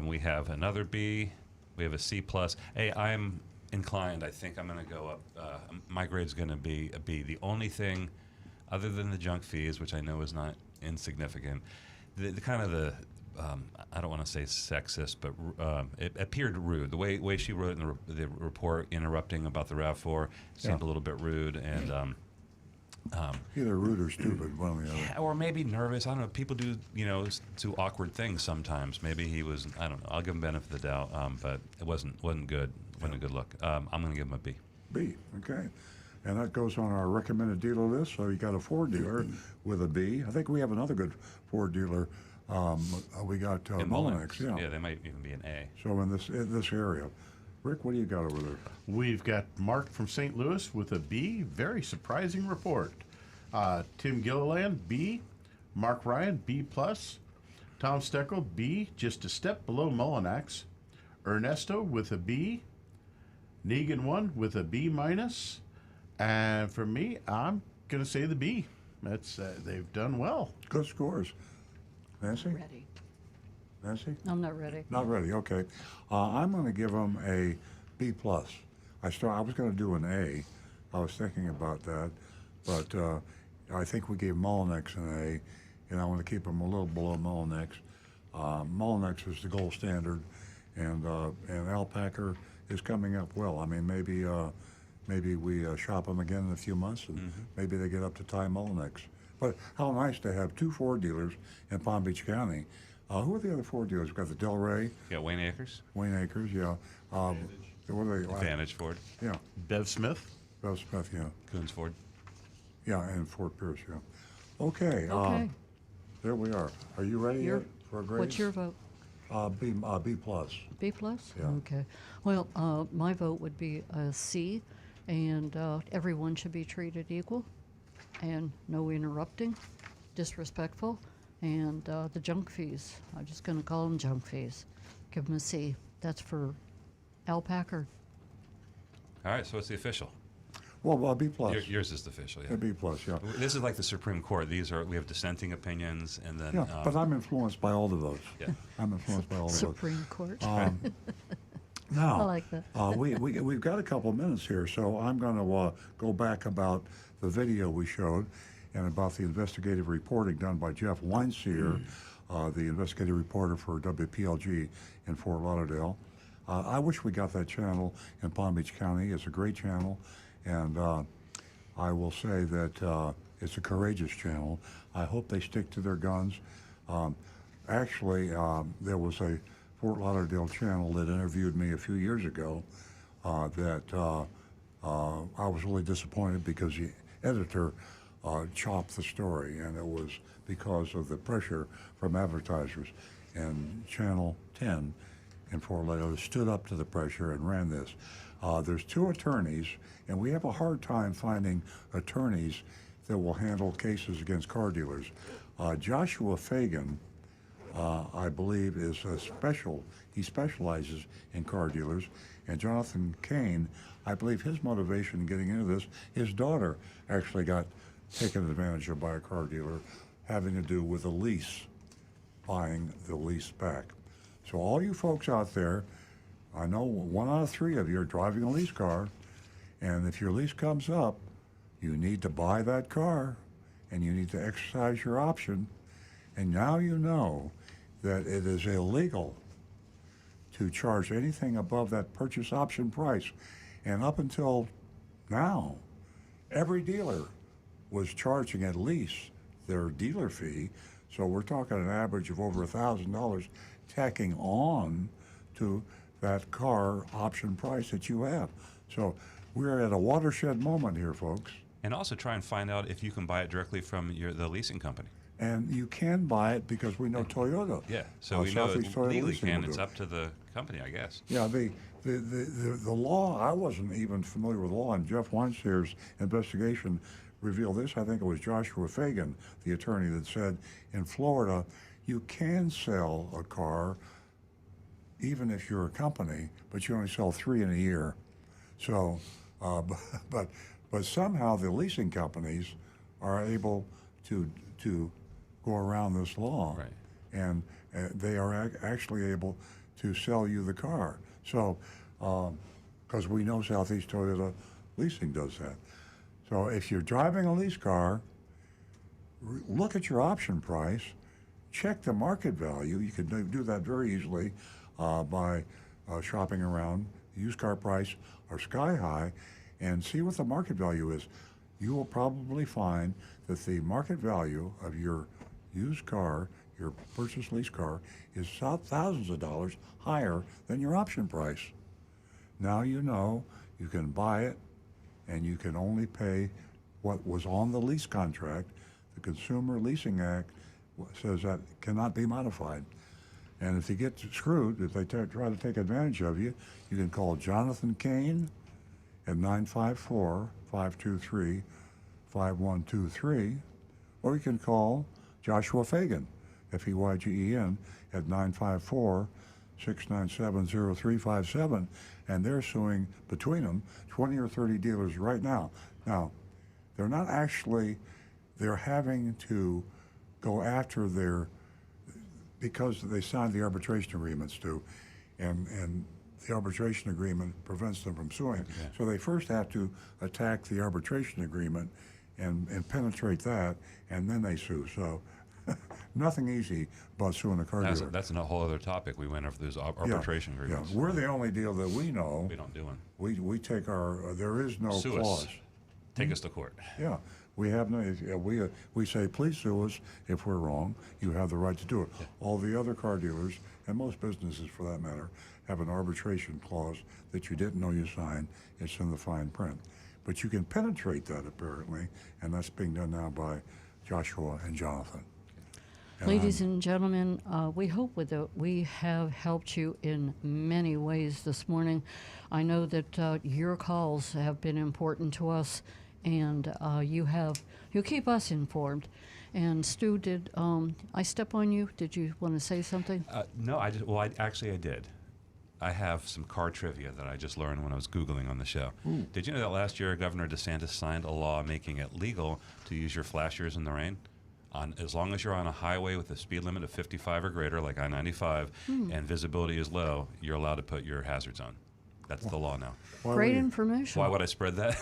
We have another B. We have a C plus. Hey, I'm inclined. I think I'm going to go up. My grade's going to be a B. The only thing, other than the junk fees, which I know is not insignificant, the kind of the I don't want to say sexist, but it appeared rude. The way she wrote in the report, interrupting about the RAV4, seemed a little bit rude, and either rude or stupid, one or the other. Yeah, or maybe nervous. I don't know. People do, do awkward things sometimes. Maybe he was. I don't know. I'll give him benefit of the doubt, but it wasn't good. Wasn't a good look. I'm going to give him a B. B. Okay. And that goes on our recommended dealer list. So you got a Ford dealer with a B. I think we have another good Ford dealer. We got Mullinax. Yeah, they might even be an A. So in this area, Rick, what do you got over there? We've got Mark from St. Louis with a B. Very surprising report. Tim Gilliland, B. Mark Ryan, B plus. Tom Steckel, B. Just a step below Mullinax. Ernesto with a B. Negan 1 with a B minus. And for me, I'm going to say the B. That's they've done well. Good scores. Nancy? Ready. Nancy? I'm not ready. Not ready. Okay. I'm going to give them a B plus. I was going to do an A. I was thinking about that, but I think we gave Mullinax an A, and I want to keep them a little below Mullinax. Mullinax is the gold standard, and Alpaca is coming up well. I mean, maybe we shop them again in a few months, and maybe they get up to tie Mullinax. But how nice to have two Ford dealers in Palm Beach County. Who are the other Ford dealers? We've got the Del Rey. Yeah, Wayne Acres. Wayne Acres, yeah. What are they? Advantage Ford. Yeah. Bev Smith. Bev Smith, yeah. Coons Ford. Yeah, and Fort Pierce, yeah. Okay. There we are. Are you ready yet for a grade? What's your vote? B plus. B plus? Yeah. Okay. Well, my vote would be a C, and everyone should be treated equal, and no interrupting, disrespectful, and the junk fees. I'm just going to call them junk fees. Give them a C. That's for Alpaca. All right, so it's the official. Well, B plus. Yours is the official, yeah. A B plus, yeah. This is like the Supreme Court. We have dissenting opinions, and then. Yeah, but I'm influenced by all the votes. Yeah. I'm influenced by all the Supreme votes. Court. Now, I like that. we've got a couple of minutes here, so I'm going to go back about the video we showed and about the investigative reporting done by Jeff Weinseer, the investigative reporter for WPLG in Fort Lauderdale. I wish we got that channel in Palm Beach County. It's a great channel, and I will say that it's a courageous channel. I hope they stick to their guns. Actually, there was a Fort Lauderdale channel that interviewed me a few years ago that I was really disappointed because the editor chopped the story, and it was because of the pressure from advertisers. And Channel 10 in Fort Lauderdale stood up to the pressure and ran this. There's two attorneys, and we have a hard time finding attorneys that will handle cases against car dealers. Joshua Fagan, I believe, is he specializes in car dealers. And Jonathan Kane, I believe his motivation in getting into this, his daughter actually got taken advantage of by a car dealer having to do with a lease, buying the lease back. So all you folks out there, I know 1 out of 3 of you are driving a lease car, and if your lease comes up, you need to buy that car, and you need to exercise your option. And now you know that it is illegal to charge anything above that purchase option price. And up until now, every dealer was charging at least their dealer fee. So we're talking an average of over $1,000 tacking on to that car option price that you have. So we're at a watershed moment here, folks. And also try and find out if you can buy it directly from the leasing company. And you can buy it because we know Toyota. Yeah, so we know Southeast Toyota legally Leasing can. will It's do it. up to the company, I guess. Yeah, the law, I wasn't even familiar with law, and Jeff Weinstier's investigation revealed this. I think it was Joshua Fagan, the attorney, that said in Florida, you can sell a car even if you're a company, but you only sell 3 in a year. So, but somehow the leasing companies are able to go around this law, Right. and they are actually able to sell you the car. So, because we know Southeast Toyota Leasing does that. So if you're driving a lease car, look at your option price, check the market value. You can do that very easily by shopping around. Used car price are sky high, and see what the market value is. You will probably find that the market value of your used car, your purchase lease car, is thousands of dollars higher than your option price. Now you know you can buy it, and you can only pay what was on the lease contract. The Consumer Leasing Act says that cannot be modified. And if you get screwed, if they try to take advantage of you, you can call Jonathan Kane at 954-523-5123, or you can call Joshua Fagan, F-E-Y-G-E-N, at 954-697-0357, and they're suing, between them, 20 or 30 dealers right now. Now, they're not actually, they're having to go after because they signed the arbitration agreements too, and the arbitration agreement prevents them from suing. Yeah. So they first have to attack the arbitration agreement and penetrate that, and then they sue. So nothing easy about suing a car dealer. That's a whole other topic. We went over those arbitration agreements. Yeah, we're the only deal that we know. We don't do one. We take our, there is no Sue clause. us. Take us to court. Yeah, we have no, we say, please sue us if we're wrong. You have the right to do it. Yeah. All the other car dealers, and most businesses for that matter, have an arbitration clause that you didn't know you signed. It's in the fine print. But you can penetrate that apparently, and that's being done now by Joshua and Jonathan. Ladies and gentlemen, we hope we have helped you in many ways this morning. I know that your calls have been important to us, and you keep us informed. And Stu, did I step on you? Did you want to say something? No, I did. I have some car trivia that I just learned when I was Googling on the show. Did you know that last year Governor DeSantis signed a law making it legal to use your flashers in the rain? As long as you're on a highway with a speed limit of 55 or greater, like I-95, and visibility is low, you're allowed to put your hazards on. That's the law now. Great information. Why would I spread that?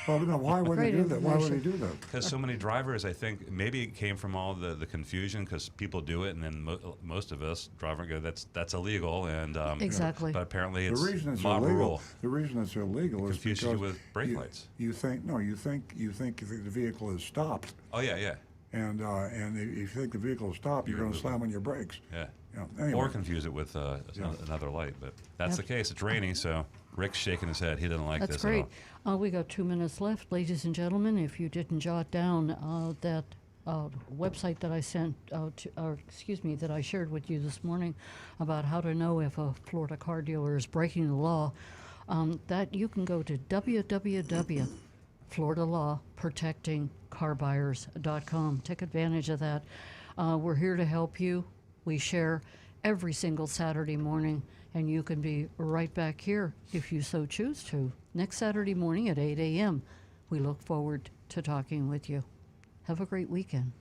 Well, no, why would he do that? Why would he do that? Because so many drivers, I think, maybe it came from all the confusion because people do it, and then most of us drive and go, that's illegal, and exactly. But apparently The it's reason it's mob illegal. rule. The reason it's illegal is Confuses because you with brake lights. You think the vehicle is stopped. Oh yeah. And if you think the vehicle is stopped, you're going to slam on your brakes. Yeah. Anyway. Or confuse it with another light, but that's the case. It's raining, so Rick's shaking his head. He doesn't like That's this great. at all. We got 2 minutes left, ladies and gentlemen. If you didn't jot down that website that I sent, that I shared with you this morning about how to know if a Florida car dealer is breaking the law, that you can go to www.floridalawprotectingcarbuyers.com. Take advantage of that. We're here to help you. We share every single Saturday morning, and you can be right back here if you so choose to. Next Saturday morning at 8 a.m. We look forward to talking with you. Have a great weekend.